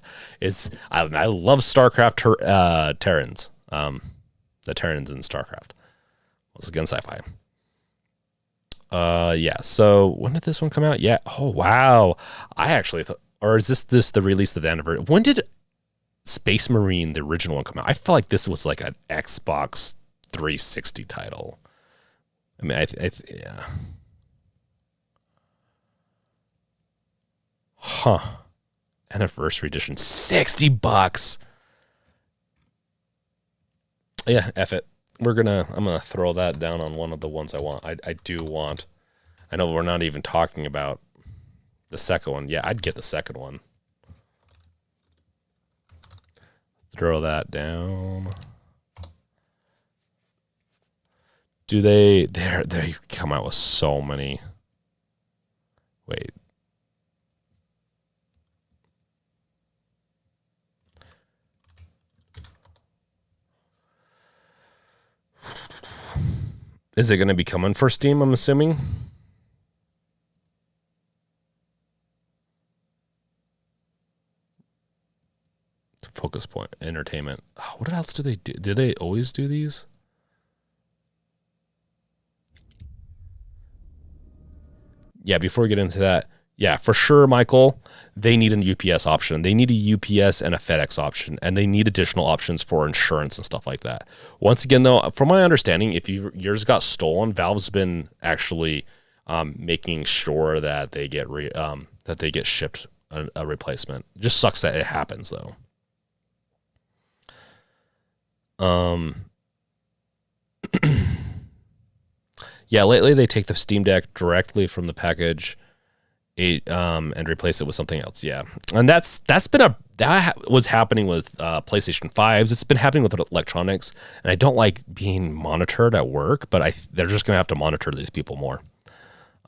I love StarCraft Terrans. The Terrans in StarCraft. Once again, sci-fi. Yeah. So when did this one come out? Yeah. Oh wow. I actually thought, or is this the release of the anniversary? When did Space Marine, the original one, come out? I felt like this was like an Xbox 360 title. I mean, yeah. Huh. Anniversary edition, $60. Yeah, F it. I'm gonna throw that down on one of the ones I want. I do want. I know we're not even talking about the second one. Yeah, I'd get the second one. Throw that down. Do they come out with so many? Wait. Is it going to be coming for Steam, I'm assuming? Focus point, entertainment. Oh, what else do they do? Do they always do these? Yeah, before we get into that, yeah, for sure, Michael, they need an UPS option. They need a UPS and a FedEx option, and they need additional options for insurance and stuff like that. Once again, though, from my understanding, if yours got stolen, Valve's been actually making sure that they get shipped a replacement. It just sucks that it happens, though. Yeah, lately they take the Steam Deck directly from the package, and replace it with something else. Yeah, and that was happening with PlayStation 5s. It's been happening with electronics, and I don't like being monitored at work, but they're just gonna have to monitor these people more.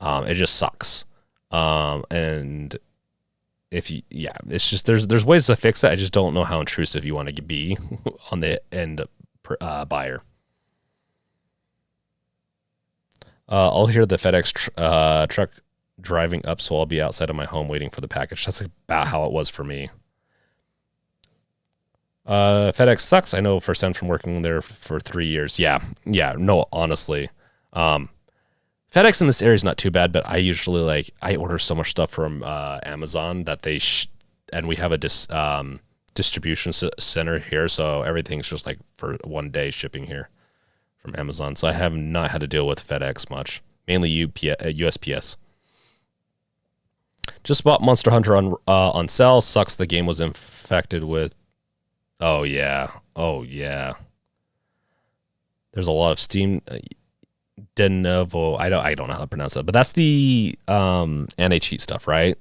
It just sucks. And it's just there's ways to fix it. I just don't know how intrusive you want to be on the end buyer. I'll hear the FedEx truck driving up, so I'll be outside of my home waiting for the package. That's about how it was for me. FedEx sucks. I know firsthand from working there for 3 years. Yeah. No, honestly, FedEx in this area is not too bad, but I usually I order so much stuff from Amazon that and we have a distribution center here, so everything's just for 1 day shipping here from Amazon. So I have not had to deal with FedEx much, mainly USPS. Just bought Monster Hunter on sale. Sucks the game was infected with. Oh yeah. There's a lot of Steam de novo. I don't know how to pronounce that, but that's the anti-cheat stuff, right?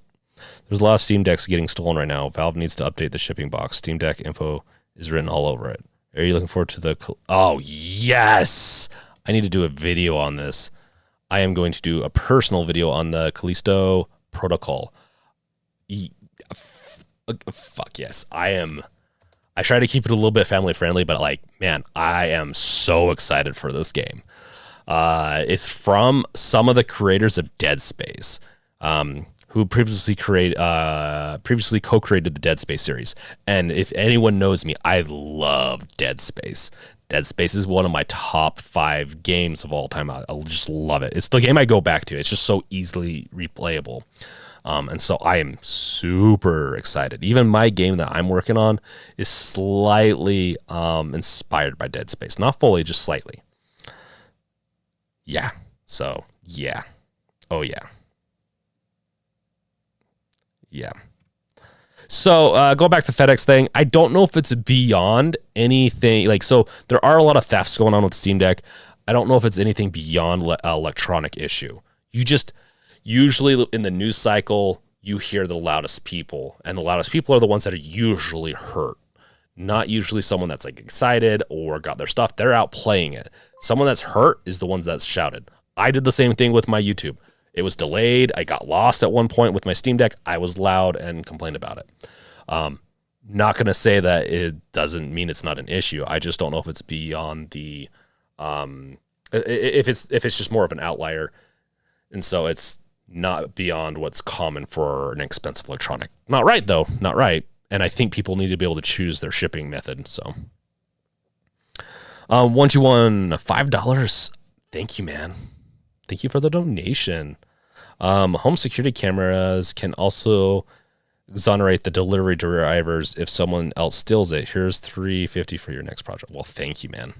There's a lot of Steam Decks getting stolen right now. Valve needs to update the shipping box. Steam Deck info is written all over it. Are you looking forward to the... Oh, yes! I need to do a video on this. I am going to do a personal video on the Callisto Protocol. Fuck yes. I try to keep it a little bit family friendly, but man, I am so excited for this game. It's from some of the creators of Dead Space, who previously co-created the Dead Space series. And if anyone knows me, I love Dead Space. Dead Space is one of my top 5 games of all time. I just love it. It's the game I go back to. It's just so easily replayable. And so I am super excited. Even my game that I'm working on is slightly inspired by Dead Space. Not fully, just slightly. Yeah. So, yeah. Oh, yeah. Yeah. So go back to FedEx thing. I don't know if it's beyond anything. So there are a lot of thefts going on with Steam Deck. I don't know if it's anything beyond electronic issue. You just usually in the news cycle, you hear the loudest people, and the loudest people are the ones that are usually hurt. not usually someone that's like excited or got their stuff. They're out playing it. Someone that's hurt is the ones that's shouted. I did the same thing with my YouTube. It was delayed. I got lost at one point with my Steam Deck. I was loud and complained about it. Not going to say that it doesn't mean it's not an issue. I just don't know if it's beyond the, if it's just more of an outlier. And so it's not beyond what's common for an expensive electronic. Not right though. Not right. And I think people need to be able to choose their shipping method. So, 121 $5. Thank you, man. Thank you for the donation. Home security cameras can also exonerate the delivery drivers if someone else steals it. Here's $350 for your next project. Well, thank you, man.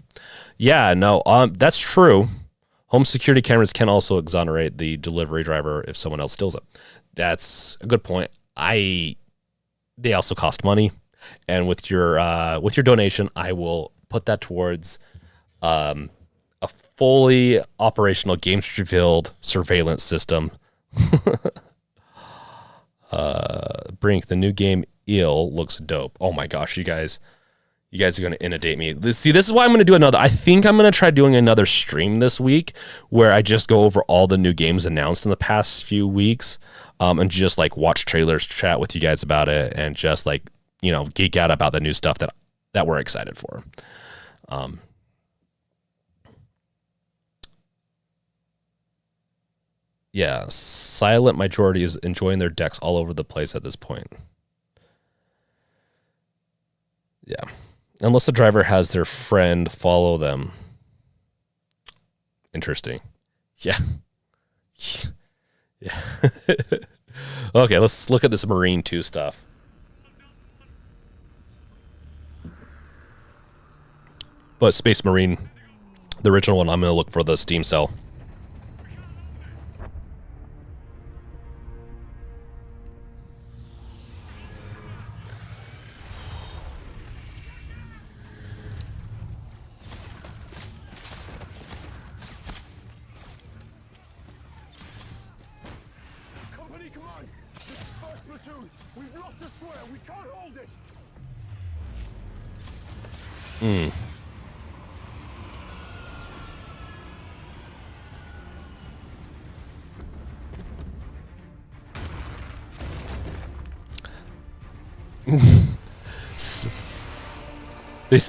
Yeah, no, that's true. Home security cameras can also exonerate the delivery driver if someone else steals it. That's a good point. They also cost money, and with your donation, I will put that towards a fully operational Games Revealed surveillance system. Brink, the new game Eel looks dope. Oh my gosh, you guys are going to inundate me. This is why I'm going to do another. I think I'm going to try doing another stream this week where I just go over all the new games announced in the past few weeks, and just like watch trailers, chat with you guys about it, and just like, you know, geek out about the new stuff that we're excited for. Yeah, silent majority is enjoying their decks all over the place at this point. Yeah. Unless the driver has their friend follow them. Interesting. Yeah. Yeah. Okay, let's look at this Marine 2 stuff. But Space Marine, the original one, I'm going to look for the Steam sale.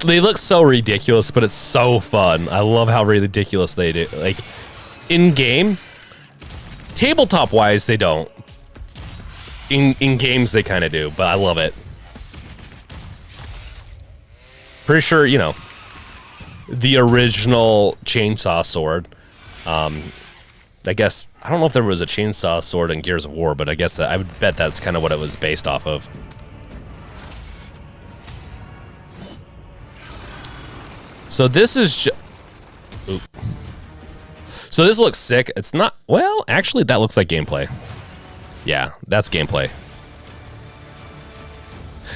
They look so ridiculous, but it's so fun. I love how ridiculous they do. Like, in game, tabletop wise, they don't. In games, they kind of do, but I love it. Pretty sure, you know, the original chainsaw sword. I guess I don't know if there was a chainsaw sword in Gears of War, but I guess I would bet that's kind of what it was based off of. So this is so this looks sick. It's not, well, actually that looks like gameplay. Yeah, that's gameplay.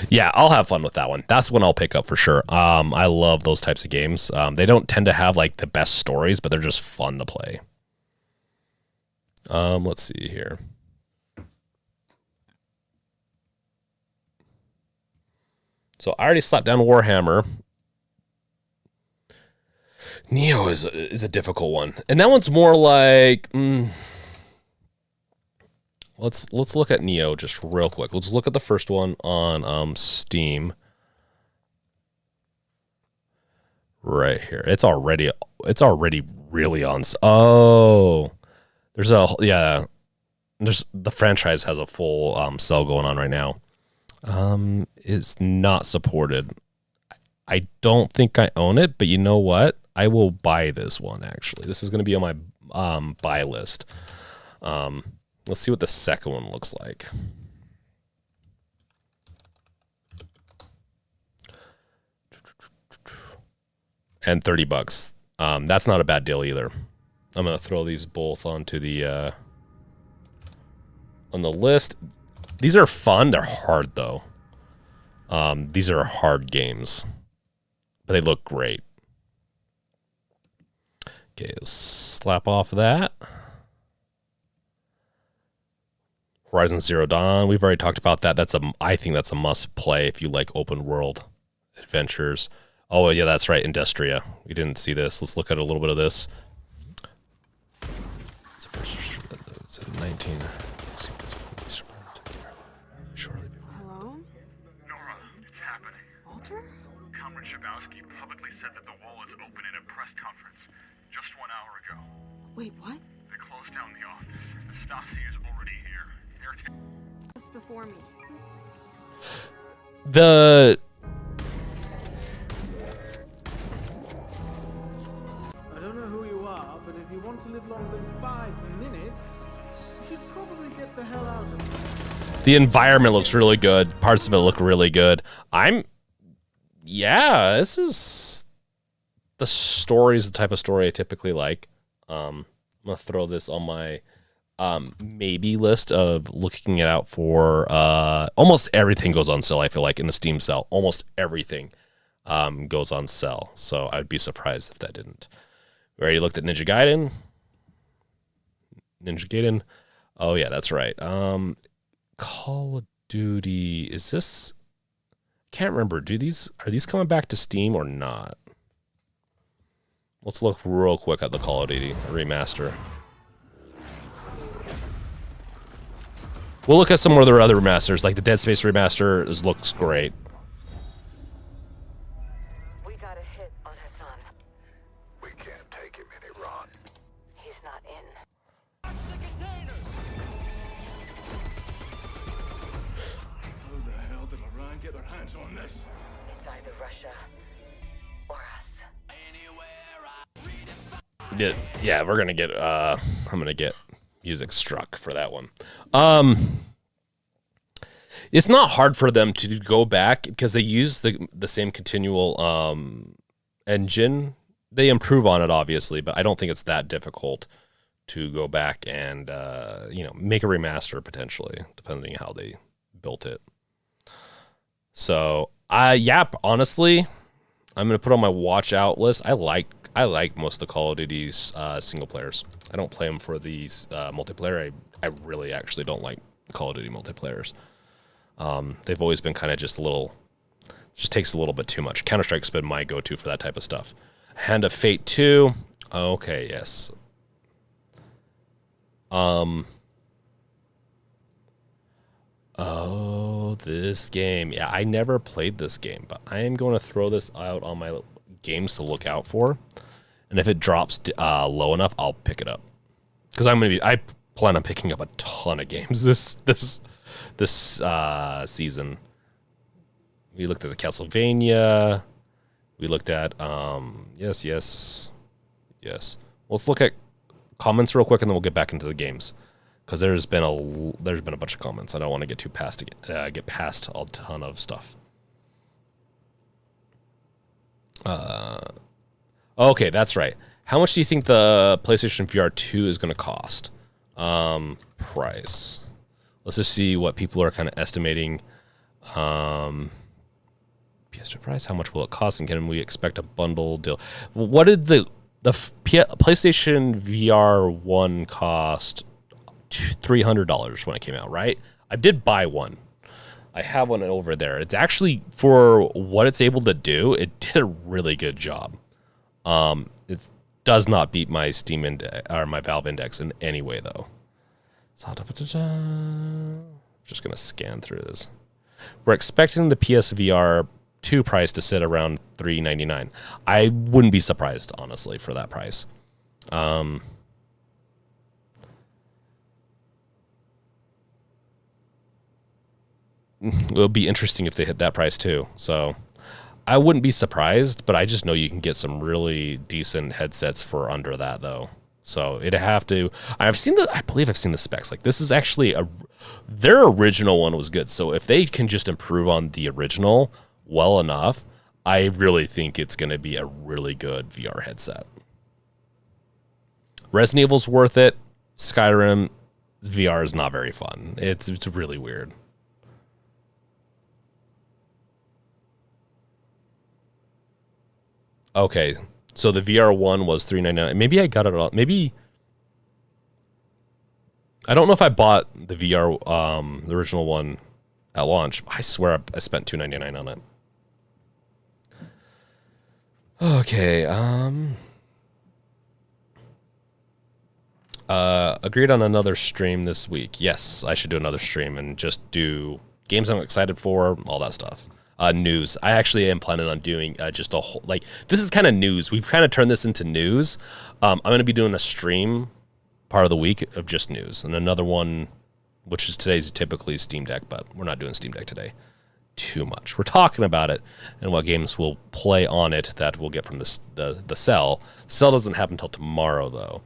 Yeah, I'll have fun with that one. That's one I'll pick up for sure. I love those types of games. They don't tend to have like the best stories, but they're just fun to play. Let's see here. So I already slapped down Warhammer. Neo is a difficult one, and that one's more like. Let's look at Neo just real quick. Let's look at the first one on Steam. Right here, it's already really on. Oh, there's the franchise has a full sale going on right now. It's not supported. I don't think I own it, but you know what? I will buy this one, actually. This is going to be on my buy list. Let's see what the second one looks like. And $30. That's not a bad deal either. I'm going to throw these both onto the on the list. These are fun. They're hard, though. These are hard games, but they look great. Okay, slap off that. Horizon Zero Dawn. We've already talked about that. I think that's a must play if you like open world Adventures. Oh, yeah, that's right. Industria. We didn't see this. Let's look at a little bit of this. It's the first, 19. Shortly before. Hello? Nora, it's happening. Walter? Comrade Shabowski publicly said that the wall is open in a press conference just 1 hour ago. Wait, what? They closed down the office. Stasi is already here. They're Just before me. The I don't know who you are, but if you want to live longer than 5 minutes, you should probably get the hell out of here. environment looks really good. Parts of it look really good. This is the story's the type of story I typically like. I'm gonna throw this on my maybe list of looking it out for. Almost everything goes on sale. I feel like in the Steam sale, almost everything goes on sale. So I'd be surprised if that didn't. We already looked at Ninja Gaiden. Oh yeah, that's right. Call of Duty. Is this? Can't remember. Are these coming back to Steam or not? Let's look real quick at the Call of Duty remaster. We'll look at some of their other remasters, like the Dead Space remaster. This looks great. We got a hit on Hassan. We can't take him in Iran. He's not in. Watch the containers! How the hell did Iran get their hands on this? It's either Russia or us. Yeah, we're gonna get. I'm gonna get music struck for that one. It's not hard for them to go back because they use the same continual engine. They improve on it obviously, but I don't think it's that difficult to go back and make a remaster potentially, depending on how they built it. So honestly, I'm gonna put on my watch out list. I like most of the Call of Duty's single players. I don't play them for these multiplayer. I really actually don't like Call of Duty multiplayers. They've always been kind of just takes a little bit too much. Counter-Strike's been my go-to for that type of stuff. Hand of Fate 2. Okay, yes. Oh, this game. Yeah, I never played this game, but I am going to throw this out on my games to look out for. And if it drops low enough, I'll pick it up. Because I plan on picking up a ton of games this season. We looked at the Castlevania. We looked at yes. Let's look at comments real quick, and then we'll get back into the games. Because there's been a bunch of comments. I don't want to get get past a ton of stuff. Okay, that's right. How much do you think the PlayStation VR 2 is going to cost? Price. Let's just see what people are kind of estimating. PS2 price. How much will it cost? And can we expect a bundle deal? What did the PlayStation VR 1 cost? $300 when it came out, right? I did buy one. I have one over there. It's actually, for what it's able to do, it did a really good job. It does not beat my Steam or my Valve Index in any way, though. So, just gonna scan through this. We're expecting the PSVR 2 price to sit around $399. I wouldn't be surprised, honestly, for that price. It'll be interesting if they hit that price too. So I wouldn't be surprised, but I just know you can get some really decent headsets for under that though. So it'd have to. I believe I've seen the specs. Like, this is actually their original one was good. So if they can just improve on the original well enough, I really think it's going to be a really good VR headset. Resident Evil's worth it. Skyrim VR is not very fun. It's really weird. Okay, so the VR1 was $399. Maybe I got it all. Maybe I don't know if I bought the VR, the original one at launch. I swear I spent $299 on it. Okay. Agreed on another stream this week. Yes, I should do another stream and just do games I'm excited for, all that stuff. News. I actually am planning on doing just a whole, like, this is kind of news. We've kind of turned this into news. I'm going to be doing a stream part of the week of just news, and another one, which is today's typically Steam Deck, but we're not doing Steam Deck today. Too much. We're talking about it and what games we'll play on it that we'll get from the sell. Sell doesn't happen until tomorrow, though.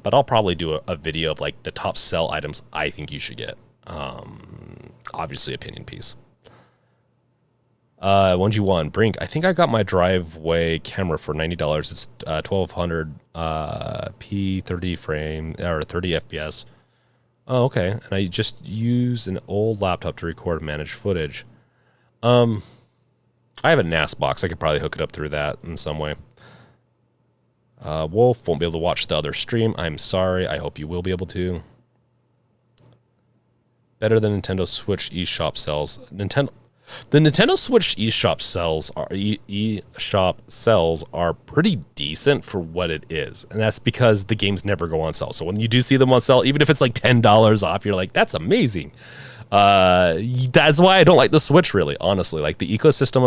But I'll probably do a video of like the top sell items I think you should get. Obviously, opinion piece. 1G1 Brink. I think I got my driveway camera for $90. It's 1200 P30 frame or 30 FPS. Oh, okay. And I just use an old laptop to record and manage footage. I have a NAS box. I could probably hook it up through that in some way. Wolf won't be able to watch the other stream. I'm sorry. I hope you will be able to. Better than Nintendo Switch eShop sells. The Nintendo Switch eShop sells are pretty decent for what it is, and that's because the games never go on sale. So when you do see them on sale, even if it's like $10 off, you're like, that's amazing. That's why I don't like the Switch, really, honestly. Like the ecosystem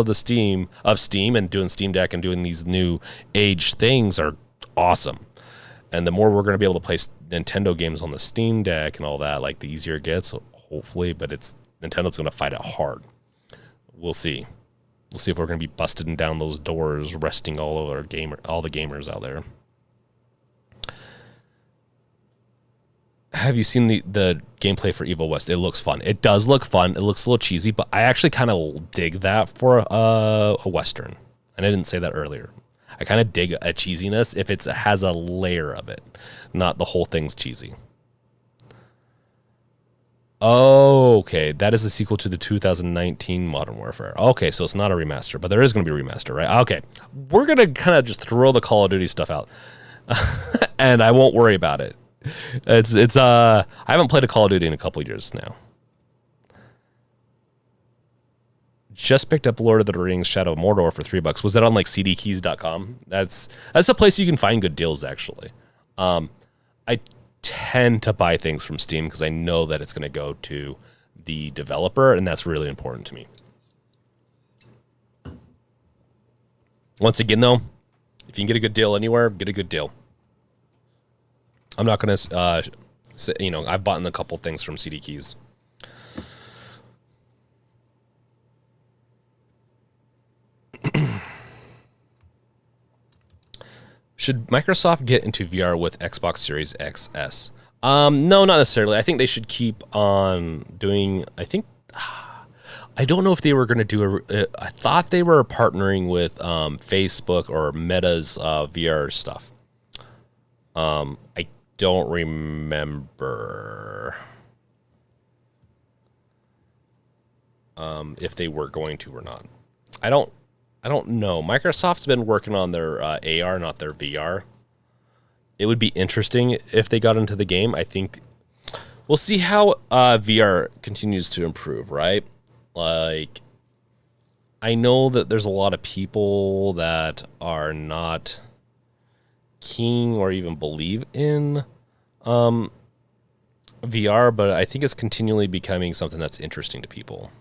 of Steam and doing Steam Deck and doing these new age things are awesome. And the more we're going to be able to play Nintendo games on the Steam Deck and all that, like the easier it gets, hopefully. But Nintendo's going to fight it hard. We'll see. We'll see if we're going to be busting down those doors, arresting all the gamers out there. Have you seen the gameplay for Evil West? It looks fun. It does look fun. It looks a little cheesy, but I actually kind of dig that for a Western. And I didn't say that earlier. I kind of dig a cheesiness if it has a layer of it, not the whole thing's cheesy. Oh, okay. That is the sequel to the 2019 Modern Warfare. Okay, so it's not a remaster, but there is going to be a remaster, right? Okay. We're going to kind of just throw the Call of Duty stuff out. And I won't worry about it. I haven't played a Call of Duty in a couple of years now. Just picked up Lord of the Rings Shadow of Mordor for $3. Was that on like cdkeys.com? That's a place you can find good deals, actually. I tend to buy things from Steam because I know that it's going to go to the developer, and that's really important to me. Once again, though, if you can get a good deal anywhere, get a good deal. I'm not going to, I've bought a couple things from CD Keys. Should Microsoft get into VR with Xbox Series XS? No, not necessarily. I think they should keep on doing, I don't know if they were going to do I thought they were partnering with Facebook or Meta's VR stuff. I don't remember if they were going to or not. I don't know. Microsoft's been working on their AR, not their VR. It would be interesting if they got into the game. I think we'll see how VR continues to improve, right? Like, I know that there's a lot of people that are not keen or even believe in VR, but I think it's continually becoming something that's interesting to people.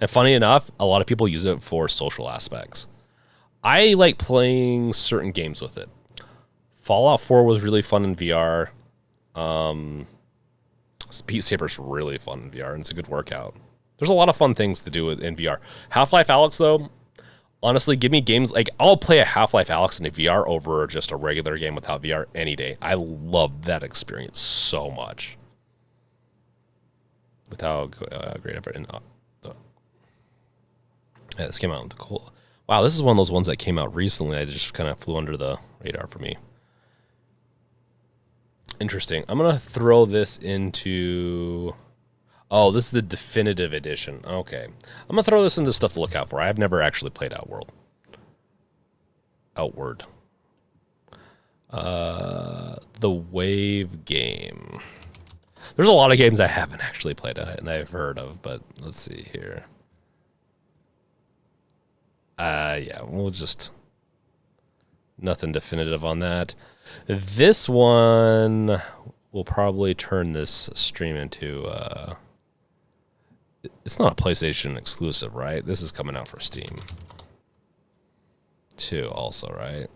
And funny enough, a lot of people use it for social aspects. I like playing certain games with it. Fallout 4 was really fun in VR. Beat Saber's really fun in VR, and it's a good workout. There's a lot of fun things to do in VR. Half-Life Alyx, though, honestly, give me games like I'll play a Half-Life Alyx in a VR over just a regular game without VR any day. I love that experience so much. Without great effort. Yeah, this came out with the cool. Wow, this is one of those ones that came out recently. I just kind of flew under the radar for me. Interesting. I'm gonna throw this into. Oh, this is the definitive edition. Okay, I'm gonna throw this into stuff to look out for. I've never actually played Outward. The Wave game. There's a lot of games I haven't actually played and I've heard of, but let's see here. Yeah, we'll just Nothing definitive on that. This one will probably turn this stream into... it's not a PlayStation exclusive, right? This is coming out for Steam too also, right?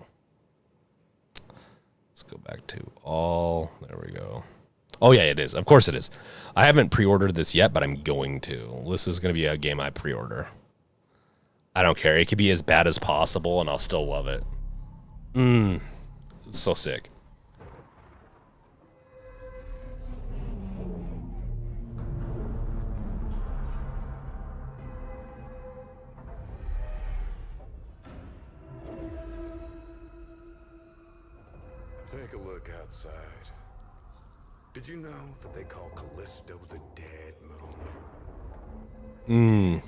Let's go back to all. There we go. Oh, yeah, it is. Of course it is. I haven't pre-ordered this yet, but I'm going to. This is going to be a game I pre-order. I don't care. It could be as bad as possible, and I'll still love it. It's so sick. Take a look outside. Did you know that they call Callisto the dead moon?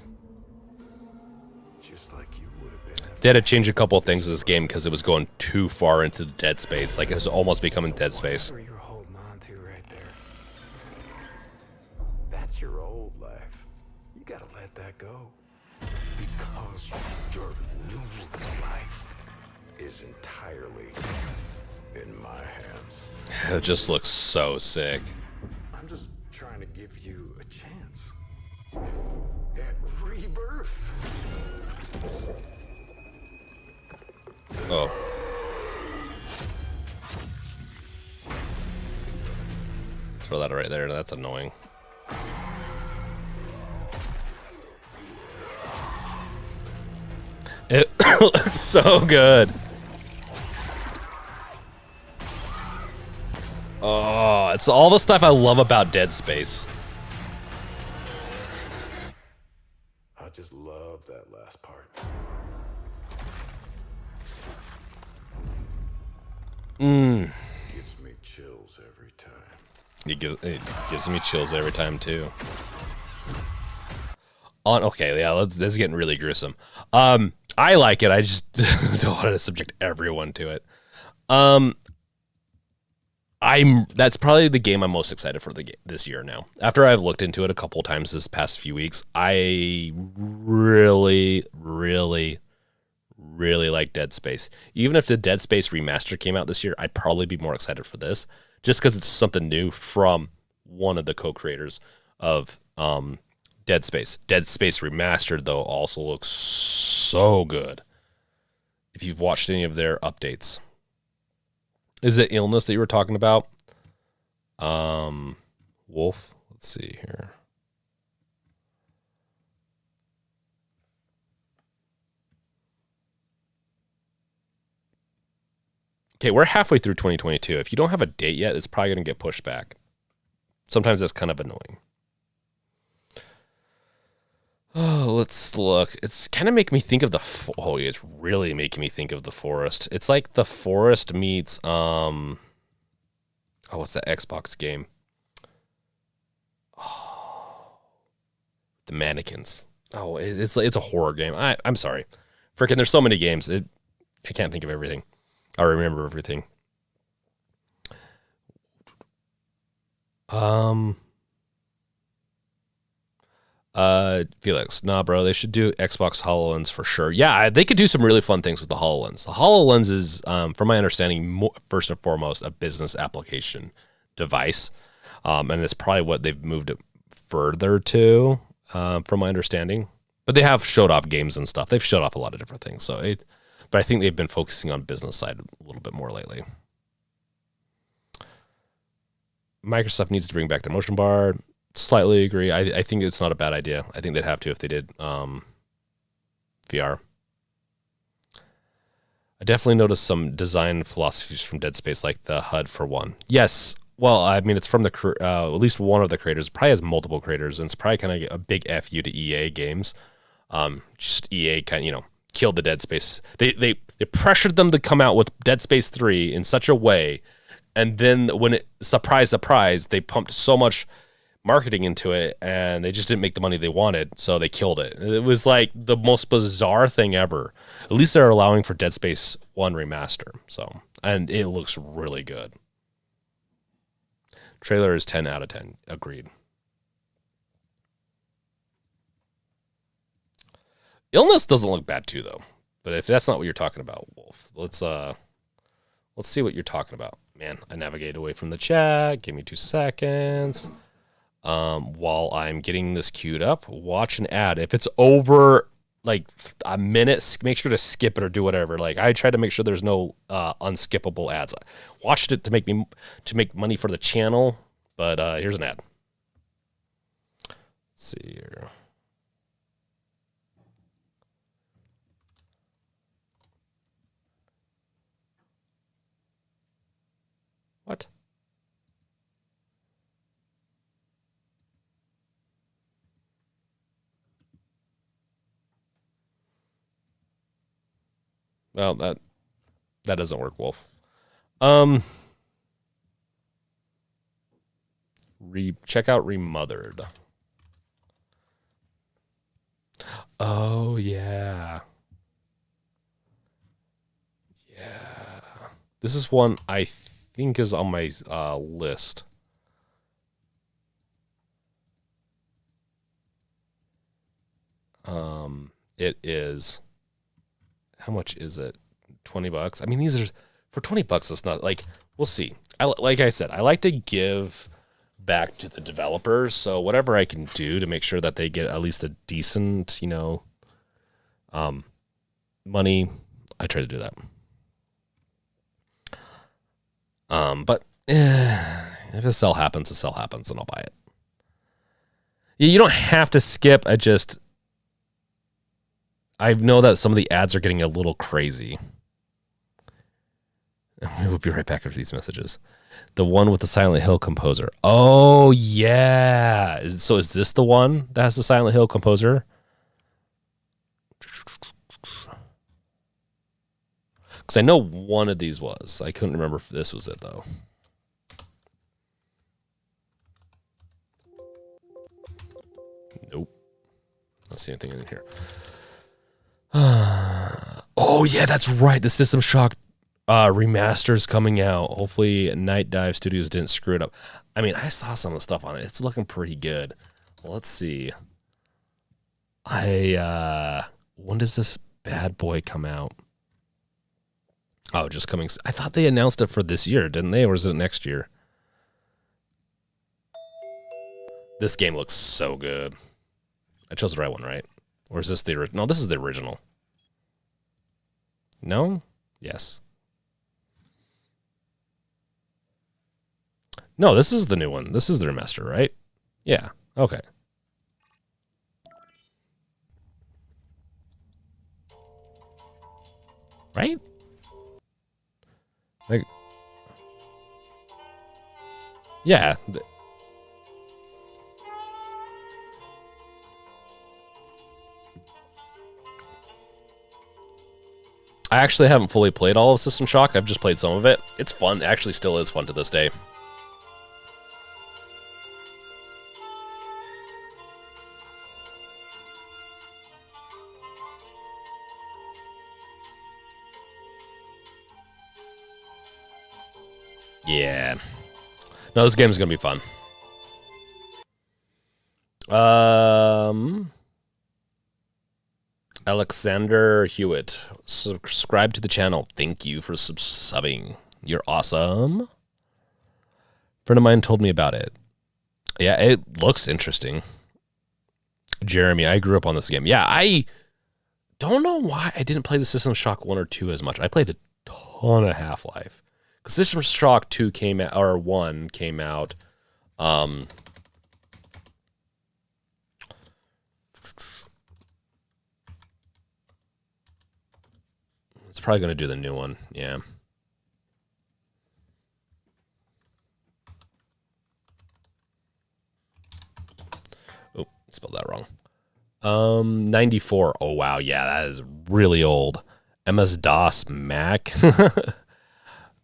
Just like you would have been. They had to change a couple of things in this game because it was going too far into the dead space. Like, it was almost becoming dead space. Whatever you're holding on to right there. That's your old life. You gotta let that go. Because your new life is entirely in my hands. It just looks so sick. I'm just trying to give you a chance at rebirth. Oh. Throw that right there. That's annoying. It looks so good. Oh, it's all the stuff I love about Dead Space. I just love that last part. Gives me chills every time. It gives me chills every time too. Okay, yeah, this is getting really gruesome. I like it. I just don't want to subject everyone to it. That's probably the game I'm most excited for this year now. After I've looked into it a couple times this past few weeks, I really, really, really like Dead Space. Even if the Dead Space remaster came out this year, I'd probably be more excited for this, just because it's something new from one of the co-creators of Dead Space. Dead Space Remastered, though, also looks so good. If you've watched any of their updates. Is it Illness that you were talking about? Wolf? Let's see here. Okay, we're halfway through 2022. If you don't have a date yet, it's probably going to get pushed back. Sometimes that's kind of annoying. Oh, let's look. It's kind of making me think of it's really making me think of The Forest. It's like The Forest meets what's that Xbox game? Oh, the Mannequins. Oh, it's a horror game. I'm sorry. Freaking, there's so many games. I can't think of everything. I remember everything. Felix, nah, bro, they should do Xbox HoloLens for sure. Yeah, they could do some really fun things with the HoloLens. The HoloLens is, from my understanding, first and foremost, a business application device. And it's probably what they've moved it further to, from my understanding. But they have showed off games and stuff. They've showed off a lot of different things. But I think they've been focusing on business side a little bit more lately. Microsoft needs to bring back the motion bar. Slightly agree. I think it's not a bad idea. I think they'd have to if they did VR. I definitely noticed some design philosophies from Dead Space, like the HUD for one. Yes. Well, I mean, it's from at least one of the creators. Probably has multiple creators, and it's probably kind of a big FU to EA games. Just EA kind of, killed the Dead Space. They pressured them to come out with Dead Space 3 in such a way, and then when surprise, they pumped so much marketing into it, and they just didn't make the money they wanted, so they killed it. It was like the most bizarre thing ever. At least they're allowing for Dead Space 1 remaster, and it looks really good. Trailer is 10 out of 10. Agreed. Illness doesn't look bad too, though. But if that's not what you're talking about, Wolf, let's see what you're talking about. Man, I navigate away from the chat. Give me 2 seconds. While I'm getting this queued up, watch an ad. If it's over like a minute, make sure to skip it or do whatever. Like I try to make sure there's no unskippable ads. I watched it to make money for the channel, but here's an ad. Let's see here. What? Well, that doesn't work, Wolf. Check out Remothered. Oh yeah. Yeah. This is one I think is on my list. It is. How much is it? $20. I mean, these are for $20. It's not like, we'll see. Like I said, I like to give back to the developers. So whatever I can do to make sure that they get at least a decent, money, I try to do that. But if a sell happens, and I'll buy it. You don't have to skip. I know that some of the ads are getting a little crazy. We'll be right back after these messages. The one with the Silent Hill composer. Oh, yeah. So is this the one that has the Silent Hill composer? Because I know one of these was. I couldn't remember if this was it, though. Nope. I don't see anything in here. Oh yeah, that's right. The System Shock remaster's coming out. Hopefully Night Dive Studios didn't screw it up. I mean, I saw some of the stuff on it. It's looking pretty good. Let's see. When does this bad boy come out? Oh, just coming. I thought they announced it for this year, didn't they? Or is it next year? This game looks so good. I chose the right one, right? Or is this the original? No, this is the original. No? Yes. No, this is the new one. This is the remaster, right? Yeah. Okay. Right? Like, yeah. I actually haven't fully played all of System Shock. I've just played some of it. It's fun. It actually still is fun to this day. Yeah. No, this game's going to be fun. Alexander Hewitt, subscribe to the channel. Thank you for subbing. You're awesome. A friend of mine told me about it. Yeah, it looks interesting. Jeremy, I grew up on this game. Yeah, I don't know why I didn't play the System Shock 1 or 2 as much. I played a ton of Half-Life. Because System Shock 2 came out, or 1 came out. It's probably going to do the new one. Yeah. Oh, spelled that wrong. 94. Oh, wow. Yeah, that is really old. MS-DOS Mac.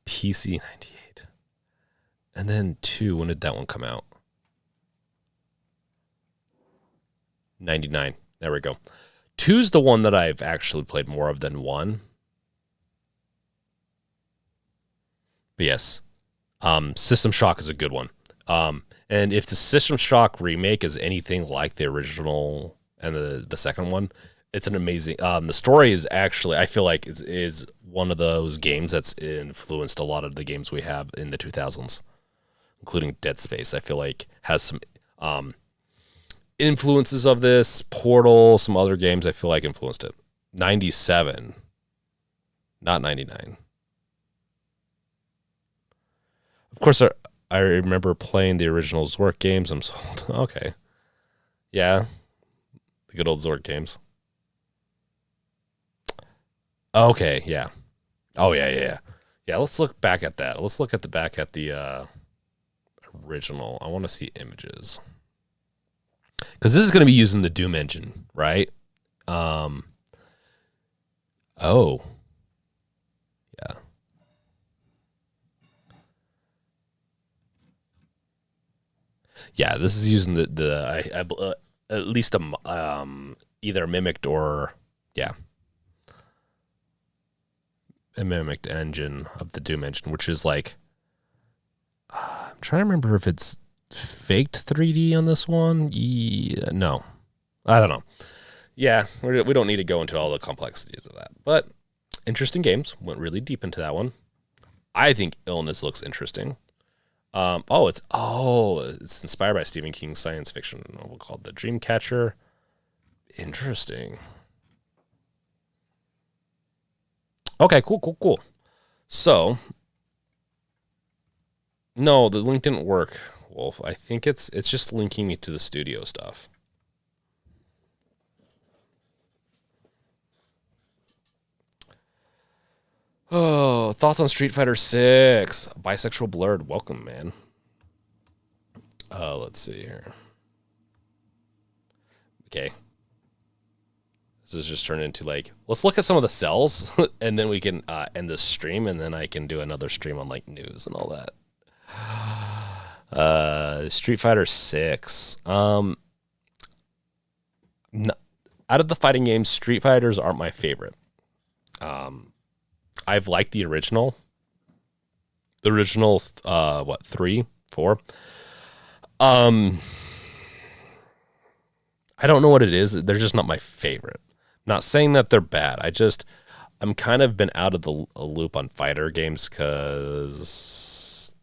PC 98. And then 2. When did that one come out? 99. There we go. 2's the one that I've actually played more of than 1. But yes, System Shock is a good one. And if the System Shock remake is anything like the original and the second one, It's an amazing. The story is actually, I feel like, is one of those games that's influenced a lot of the games we have in the 2000s, including Dead Space. I feel like has some influences of this. Portal, some other games I feel like influenced it. 97, not 99. Of course, I remember playing the original Zork games. I'm sold. Okay. Yeah. The good old Zork games. Okay, yeah. Oh, yeah. Yeah, let's look back at that. Let's look at the original. I want to see images. Because this is going to be using the Doom engine, right? Oh. Yeah. Yeah, this is using the at least either mimicked or, yeah, a mimicked engine of the Doom engine, which is like, I'm trying to remember if it's faked 3D on this one. Yeah, no, I don't know. Yeah, we don't need to go into all the complexities of that, but interesting games. Went really deep into that one. I think Illness looks interesting. It's inspired by Stephen King's science fiction novel called The Dreamcatcher. Interesting. Okay, cool. So, no, the link didn't work, Wolf. I think it's just linking me to the studio stuff. Oh, thoughts on Street Fighter 6? Bisexual Blurred. Welcome, man. Let's see here. Okay. This is just turned into like, let's look at some of the cells and then we can end this stream and then I can do another stream on like news and all that. Street Fighter 6. Out of the fighting games, Street Fighters aren't my favorite. I've liked the original. The original, 3, 4? I don't know what it is. They're just not my favorite. Not saying that they're bad. I'm kind of been out of the loop on fighter games because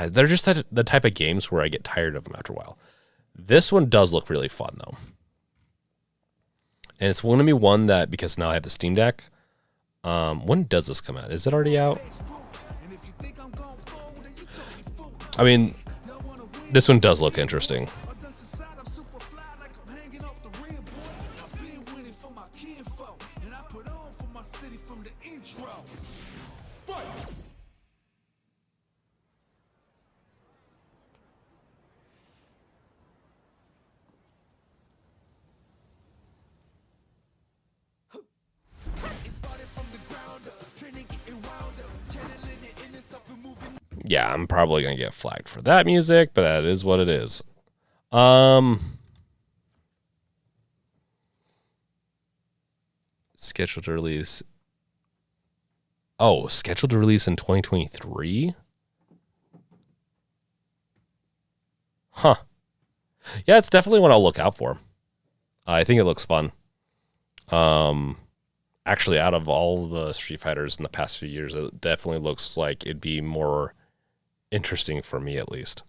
they're just the type of games where I get tired of them after a while. This one does look really fun, though. And it's going to be one that, because now I have the Steam Deck. When does this come out? Is it already out? I mean, this one does look interesting. Yeah, I'm probably going to get flagged for that music, but that is what it is. Scheduled to release. Oh, scheduled to release in 2023? Huh. Yeah, it's definitely one I'll look out for. I think it looks fun. Actually, out of all the Street Fighters in the past few years, it definitely looks like it'd be more interesting for me, at least.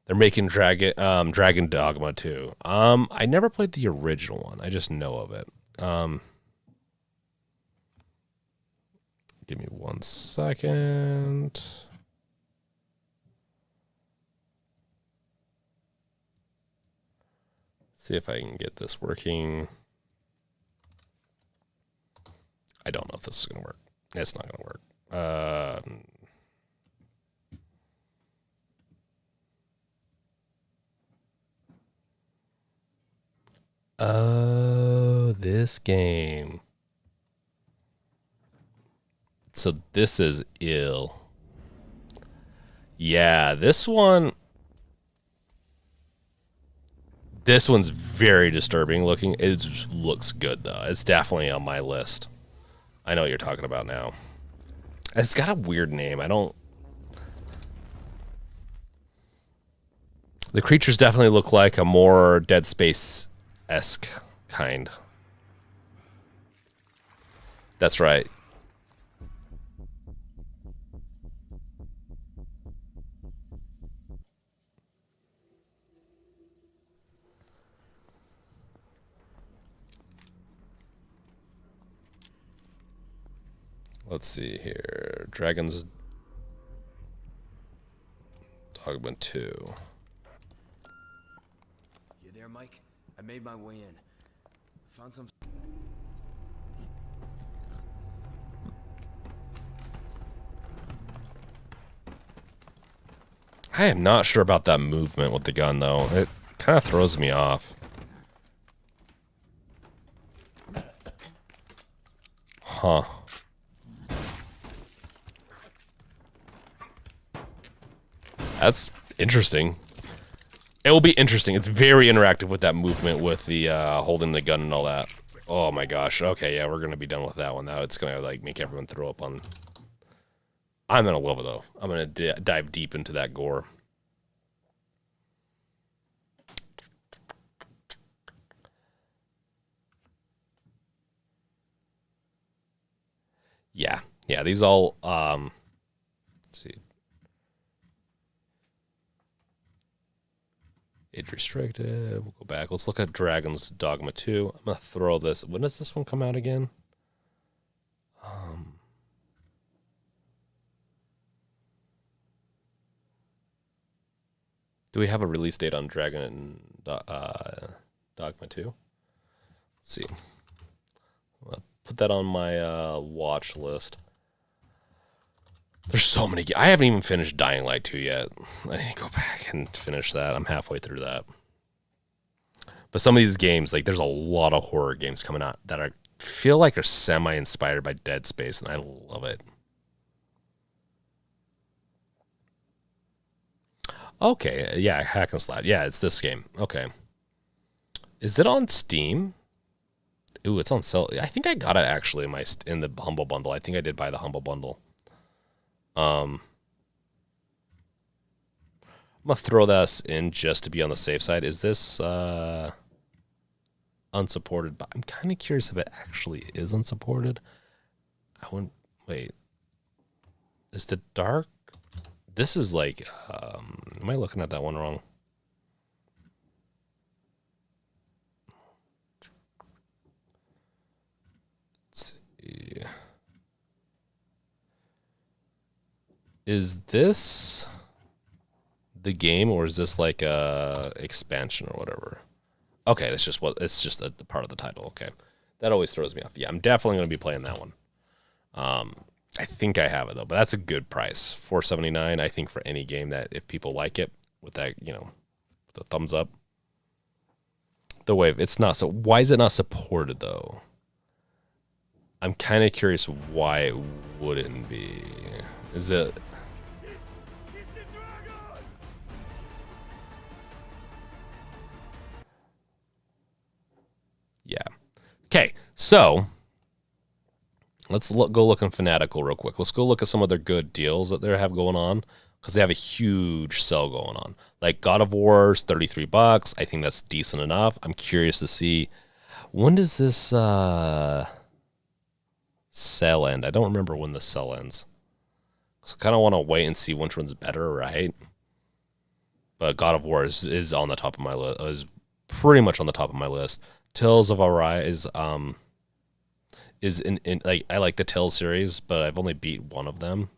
They're making Dragon Dogma too. I never played the original one. I just know of it. Give me 1 second. See if I can get this working. I don't know if this is going to work. It's not going to work. Oh, this game. So this is ill. Yeah, this one's very disturbing looking. It just looks good, though. It's definitely on my list. I know what you're talking about now. It's got a weird name. The creatures definitely look like a more Dead Space esque kind. That's right. Let's see here. Dragon's Dogma 2. You there, Mike? I made my way in. Found some... I am not sure about that movement with the gun, though. It kind of throws me off. Huh. That's interesting. It will be interesting. It's very interactive with that movement with the holding the gun and all that. Oh my gosh. Okay, yeah, we're gonna be done with that one now. It's gonna like make everyone throw up on. I'm gonna love it though. I'm gonna dive deep into that gore. Yeah, yeah. These all. Let's see. Age restricted. We'll go back. Let's look at Dragon's Dogma 2. I'm gonna throw this. When does this one come out again? Do we have a release date on Dragon Dogma 2? Let's see. I'll put that on my watch list. There's so many. I haven't even finished Dying Light 2 yet. I need to go back and finish that. I'm halfway through that. But some of these games, like there's a lot of horror games coming out that I feel like are semi-inspired by Dead Space, and I love it. Okay, yeah, hack and slide. Yeah, it's this game. Okay. Is it on Steam? Ooh, it's on sale. I think I got it actually in the Humble Bundle. I think I did buy the Humble Bundle. I'm gonna throw this in just to be on the safe side. Is this unsupported? But I'm kind of curious if it actually is unsupported. I wouldn't wait. Is the dark? This is like. Am I looking at that one wrong? Let's see. Is this the game, or is this like a expansion or whatever? Okay, it's just a part of the title. Okay, that always throws me off. Yeah, I'm definitely going to be playing that one. I think I have it though, but that's a good price, $4.79. I think for any game that if people like it with that, the thumbs up. The Wave, it's not so. Why is it not supported though? I'm kind of curious why it wouldn't be. Is it? Yeah. Okay, so let's go look in Fanatical real quick. Let's go look at some of their good deals that they have going on, because they have a huge sale going on. Like God of War's $33. I think that's decent enough. I'm curious to see, when does this sale end? I don't remember when the sale ends. So I kind of want to wait and see which one's better, right? But God of War is on the top of my list. Is pretty much on the top of my list. Tales of Arise is in like, I like the Tales series, but I've only beat one of them.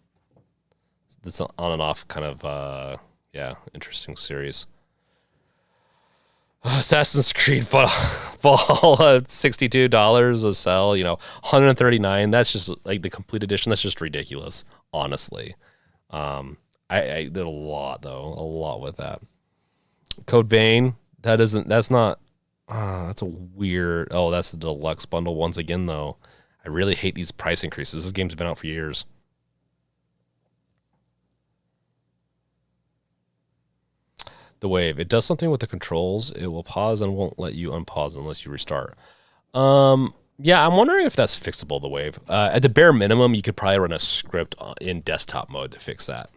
It's on and off kind of interesting series. Assassin's Creed Fall $62 a sell, $139. That's just like the complete edition. That's just ridiculous, honestly. I did a lot with that. Code Vein, that's a weird. Oh, that's the deluxe bundle once again though. I really hate these price increases. This game's been out for years. The Wave, it does something with the controls. It will pause and won't let you unpause unless you restart. Yeah, I'm wondering if that's fixable, The Wave. At the bare minimum, you could probably run a script in desktop mode to fix that.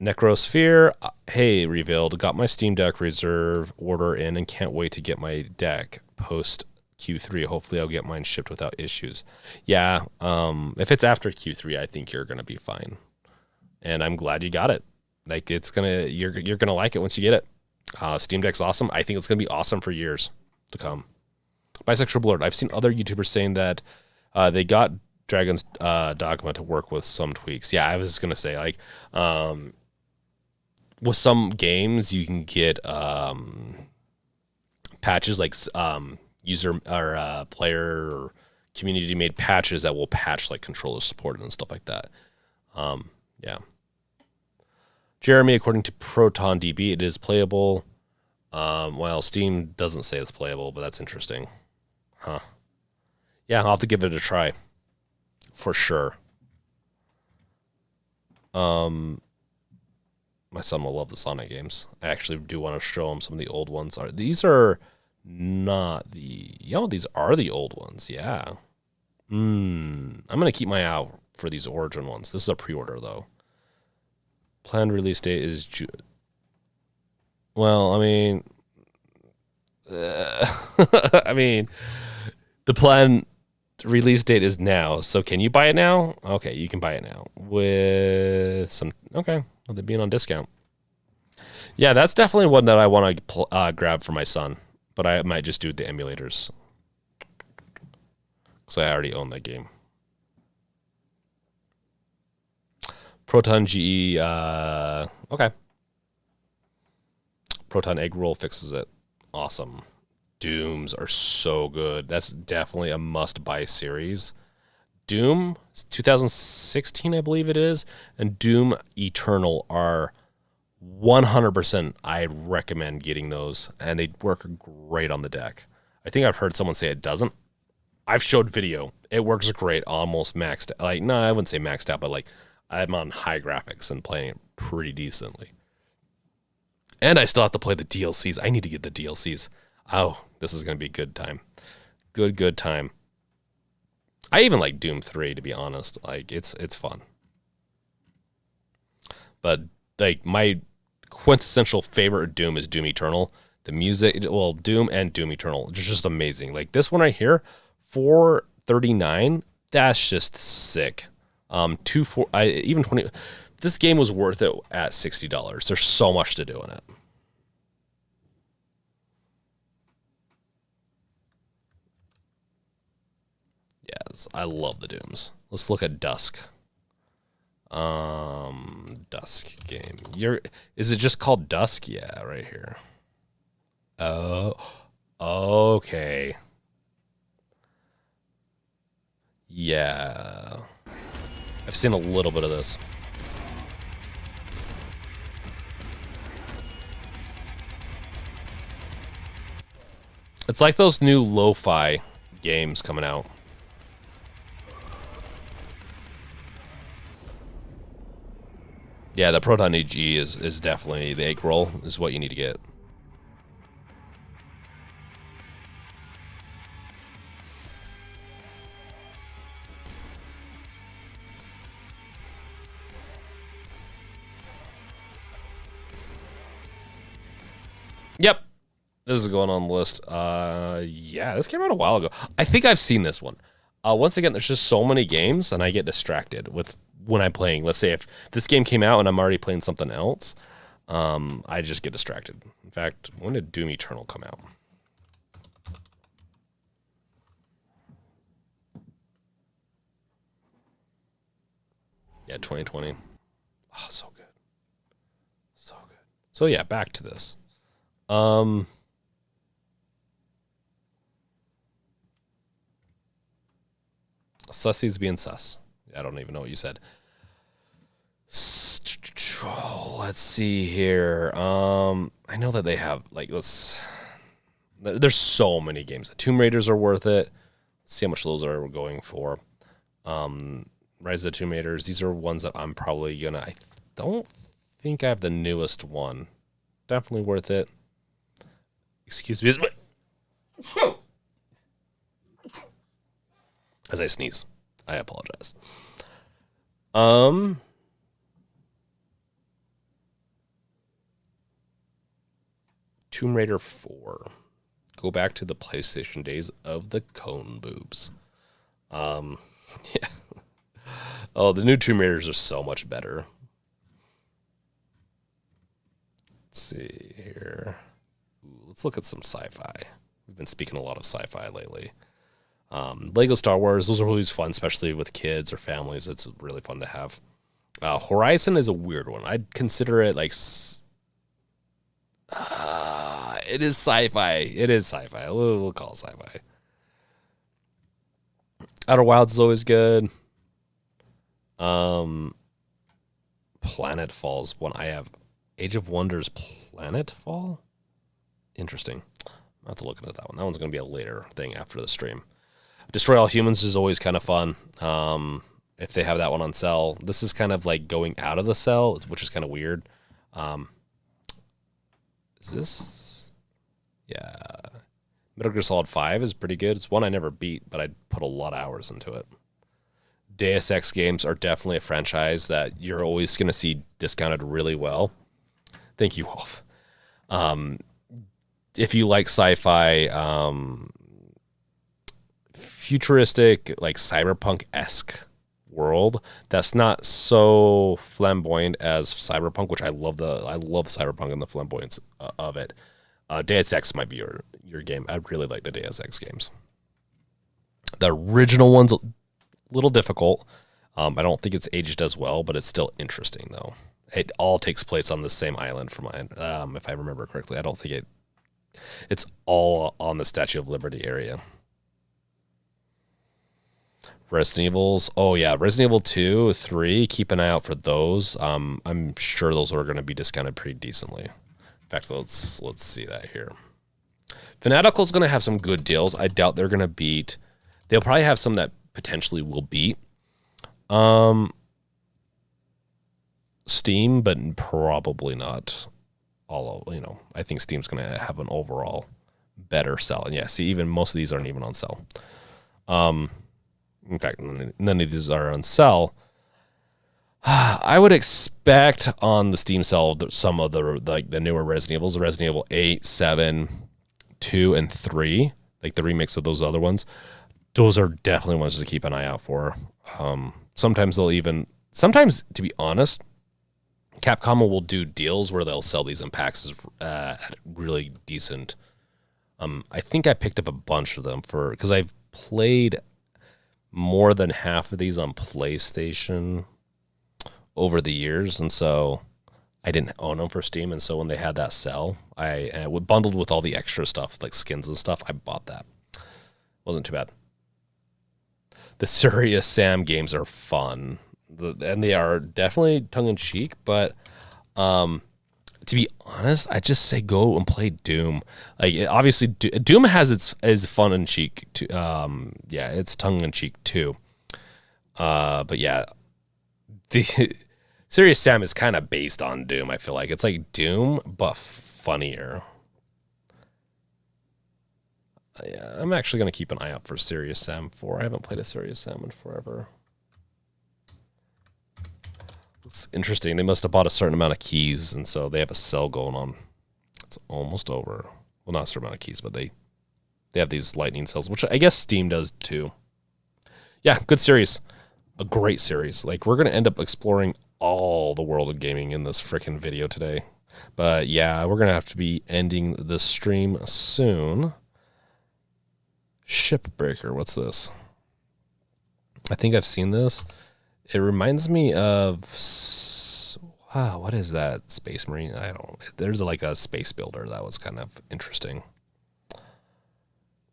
Necrosphere, hey, Revealed, got my Steam Deck reserve order in and can't wait to get my deck post Q3. Hopefully I'll get mine shipped without issues. Yeah, if it's after Q3, I think you're going to be fine. And I'm glad you got it. Like, it's going to, you're going to like it once you get it. Steam Deck's awesome. I think it's going to be awesome for years to come. Bisexual Blurred, I've seen other YouTubers saying that they got Dragon's Dogma to work with some tweaks. Yeah, I was going to say, like, with some games, you can get patches like user or player or community made patches that will patch like controller support and stuff like that. Yeah. Jeremy, according to ProtonDB, it is playable. Well, Steam doesn't say it's playable, but that's interesting. Huh. Yeah, I'll have to give it a try. For sure. My son will love the Sonic games. I actually do want to show him some of the old ones. These are not the... these are the old ones. Yeah. I'm going to keep my eye out for these Origin ones. This is a pre-order, though. Planned release date is June. Well, I mean... I mean, the planned release date is now. So can you buy it now? Okay, you can buy it now. With some... Okay. They're being on discount. Yeah, that's definitely one that I want to grab for my son, but I might just do the emulators because I already own that game. Proton GE, okay. Proton Egg Roll fixes it. Awesome. Dooms are so good. That's definitely a must-buy series. Doom 2016, I believe it is, and Doom Eternal are 100%. I recommend getting those, and they work great on the deck. I think I've heard someone say it doesn't. I've showed video. It works great, almost maxed. Like, no, I wouldn't say maxed out, but like I'm on high graphics and playing it pretty decently. And I still have to play the DLCs. I need to get the DLCs. Oh, this is gonna be a good time. Good time. I even like Doom 3, to be honest. Like, it's fun. But, like, my quintessential favorite of Doom is Doom Eternal. The music, well, Doom and Doom Eternal, it's just amazing. Like, this one right here, $4.39, that's just sick. Even 20. This game was worth it at $60. There's so much to do in it. Yes, I love the Dooms. Let's look at Dusk. Dusk game. Is it just called Dusk? Yeah, right here. Oh, okay. Yeah. I've seen a little bit of this. It's like those new LoFi games coming out. Yeah, the Proton EG is definitely the egg roll is what you need to get. Yep. This is going on the list. Yeah, this came out a while ago. I think I've seen this one. Once again, there's just so many games and I get distracted with when I'm playing. Let's say if this game came out and I'm already playing something else, I just get distracted. In fact, when did Doom Eternal come out? Yeah, 2020. Oh, so good. So good. So yeah, back to this. Sussie's being sus. I don't even know what you said. Let's see here. I know that they have there's so many games. The Tomb Raiders are worth it. Let's see how much those are going for. Rise of the Tomb Raiders. These are ones that I'm probably gonna. I don't think I have the newest one. Definitely worth it. Excuse me. As I sneeze, I apologize. Tomb Raider 4. Go back to the PlayStation days of the cone boobs. Yeah. Oh, the new Tomb Raiders are so much better. Let's see here. Ooh, let's look at some sci-fi. We've been speaking a lot of sci-fi lately. Lego Star Wars, those are always fun, especially with kids or families. It's really fun to have. Horizon is a weird one. I'd consider it like... it is sci-fi. It is sci-fi. We'll call it sci-fi. Outer Wilds is always good. Planet Falls one. I have Age of Wonders Planet Fall. Interesting. I'll have to look into that one. That one's going to be a later thing after the stream. Destroy All Humans is always kind of fun. If they have that one on sale. This is kind of like going out of the cell, which is kind of weird. Is this? Yeah. Metal Gear Solid 5 is pretty good. It's one I never beat, but I put a lot of hours into it. Deus Ex games are definitely a franchise that you're always going to see discounted really well. Thank you, Wolf. If you like sci-fi, futuristic, like cyberpunk-esque world that's not so flamboyant as Cyberpunk, which I love Cyberpunk and the flamboyance of it. Deus Ex might be your game. I really like the Deus Ex games. The original one's a little difficult. I don't think it's aged as well, but it's still interesting though. It all takes place on the same island for mine, if I remember correctly. I don't think it's all on the Statue of Liberty area. Resident Evils. Oh yeah, Resident Evil 2, 3. Keep an eye out for those. I'm sure those are going to be discounted pretty decently. In fact, let's see that here. Fanatical's going to have some good deals. I doubt they're going to beat. They'll probably have some that potentially will beat Steam, but probably not all of, I think Steam's going to have an overall better sell. And yeah, see, even most of these aren't even on sale. In fact, none of these are on sale. I would expect on the Steam sale some of the newer Resident Evils, Resident Evil 8, 7, 2, and 3, like the remix of those other ones. Those are definitely ones to keep an eye out for. Sometimes, to be honest, Capcom will do deals where they'll sell these in packs at really decent. I think I picked up a bunch of them because I've played more than half of these on PlayStation over the years, and so I didn't own them for Steam, and so when they had that sell, I bundled with all the extra stuff like skins and stuff. I bought that. Wasn't too bad. The Serious Sam games are fun, and they are definitely tongue-in-cheek, but to be honest, I just say go and play Doom. Like, obviously, Doom has its fun and cheek. It's tongue in cheek too. But yeah, the Serious Sam is kind of based on Doom. I feel like it's like Doom but funnier. Yeah, I'm actually gonna keep an eye out for Serious Sam 4. I haven't played a Serious Sam in forever. It's interesting. They must have bought a certain amount of keys, and so they have a sale going on. It's almost over. Well, not a certain amount of keys, but they have these lightning sales, which I guess Steam does too. Yeah, good series. A great series. Like, we're going to end up exploring all the world of gaming in this freaking video today. But yeah, we're going to have to be ending the stream soon. Shipbreaker. What's this? I think I've seen this. It reminds me of, what is that? Space Marine? There's like a space builder that was kind of interesting.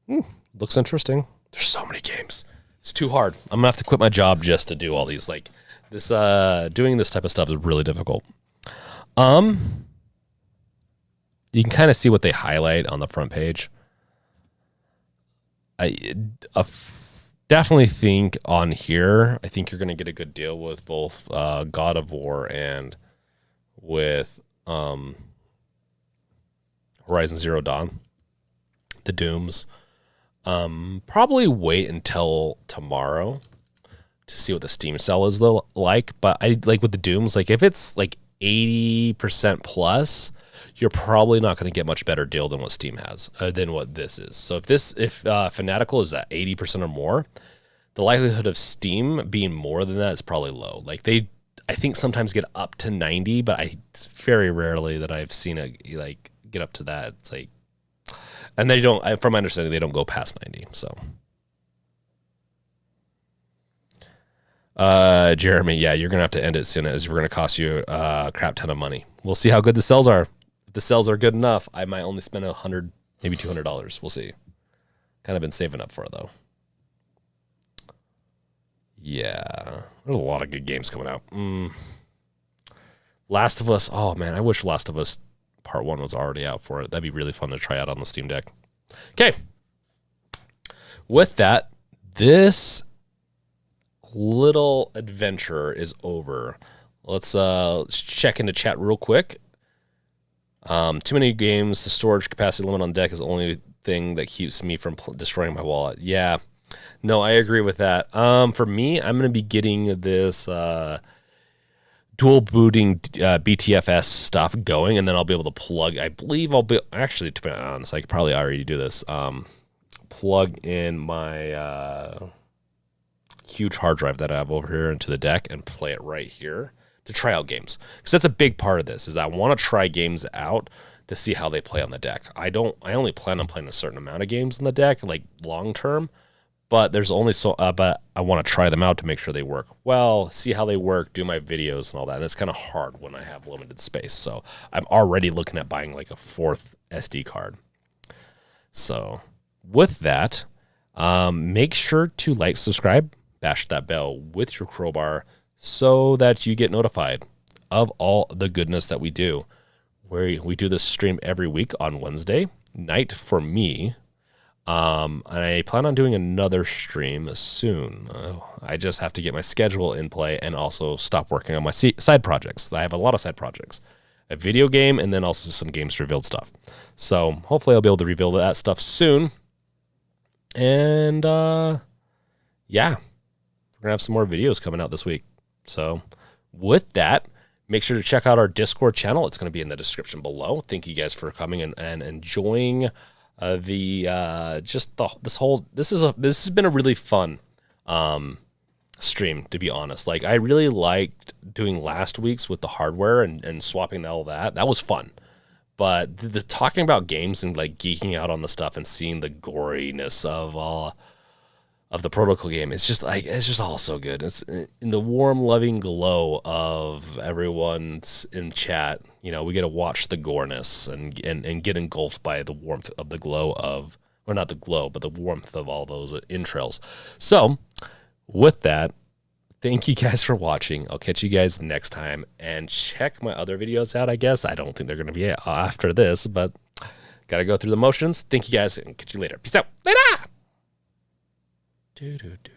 Looks interesting. There's so many games. It's too hard. I'm gonna have to quit my job just to do all these. Like this, doing this type of stuff is really difficult. You can kind of see what they highlight on the front page. Definitely think on here, I think you're going to get a good deal with both God of War and with Horizon Zero Dawn, the Dooms. Probably wait until tomorrow to see what the Steam sale is like. But I like with the Dooms, like if it's like 80% plus, you're probably not going to get much better deal than what Steam has, than what this is. So if Fanatical is at 80% or more, the likelihood of Steam being more than that is probably low. Like I think sometimes get up to 90, but it's very rarely that I've seen it like get up to that. It's like, and they don't, from my understanding, they don't go past 90. So, Jeremy, yeah, you're gonna have to end it soon, as we're gonna cost you a crap ton of money. We'll see how good the sales are. If the sales are good enough, I might only spend $100, maybe $200. We'll see. Kind of been saving up for it though. Yeah, there's a lot of good games coming out. Last of Us. Oh man, I wish Last of Us Part 1 was already out for it. That'd be really fun to try out on the Steam Deck. Okay. With that, this little adventure is over. Let's check into chat real quick. Too many games. The storage capacity limit on deck is the only thing that keeps me from destroying my wallet. Yeah. No, I agree with that. For me, I'm going to be getting this dual booting BTFS stuff going, and then I'll be able to plug. I believe I'll be actually, to be honest, I could probably already do this. Plug in my huge hard drive that I have over here into the deck and play it right here to try out games, because that's a big part of this. Is I want to try games out to see how they play on the deck. I only plan on playing a certain amount of games on the deck, like long term. But there's only but I want to try them out to make sure they work well, see how they work, do my videos and all that. And it's kind of hard when I have limited space. So I'm already looking at buying like a 4th SD card. So with that, make sure to like, subscribe, bash that bell with your crowbar so that you get notified of all the goodness that we do. We do this stream every week on Wednesday night for me. And I plan on doing another stream soon. I just have to get my schedule in play and also stop working on my side projects. I have a lot of side projects, a video game, and then also some games revealed stuff. So hopefully I'll be able to reveal that stuff soon. And, yeah, we're going to have some more videos coming out this week. So with that, make sure to check out our Discord channel. It's going to be in the description below. Thank you guys for coming and enjoying this has been a really fun stream, to be honest. Like, I really liked doing last week's with the hardware and swapping all that. That was fun. But the talking about games and like geeking out on the stuff and seeing the goriness of the Protocol game, it's just all so good. It's in the warm, loving glow of everyone's in chat. You know, we get to watch the goreness and get engulfed by the warmth of the glow of, or not the glow, but the warmth of all those entrails. So with that, thank you guys for watching. I'll catch you guys next time, and check my other videos out, I guess. I don't think they're going to be after this, but got to go through the motions. Thank you guys, and catch you later. Peace out. Later. Do, do, do.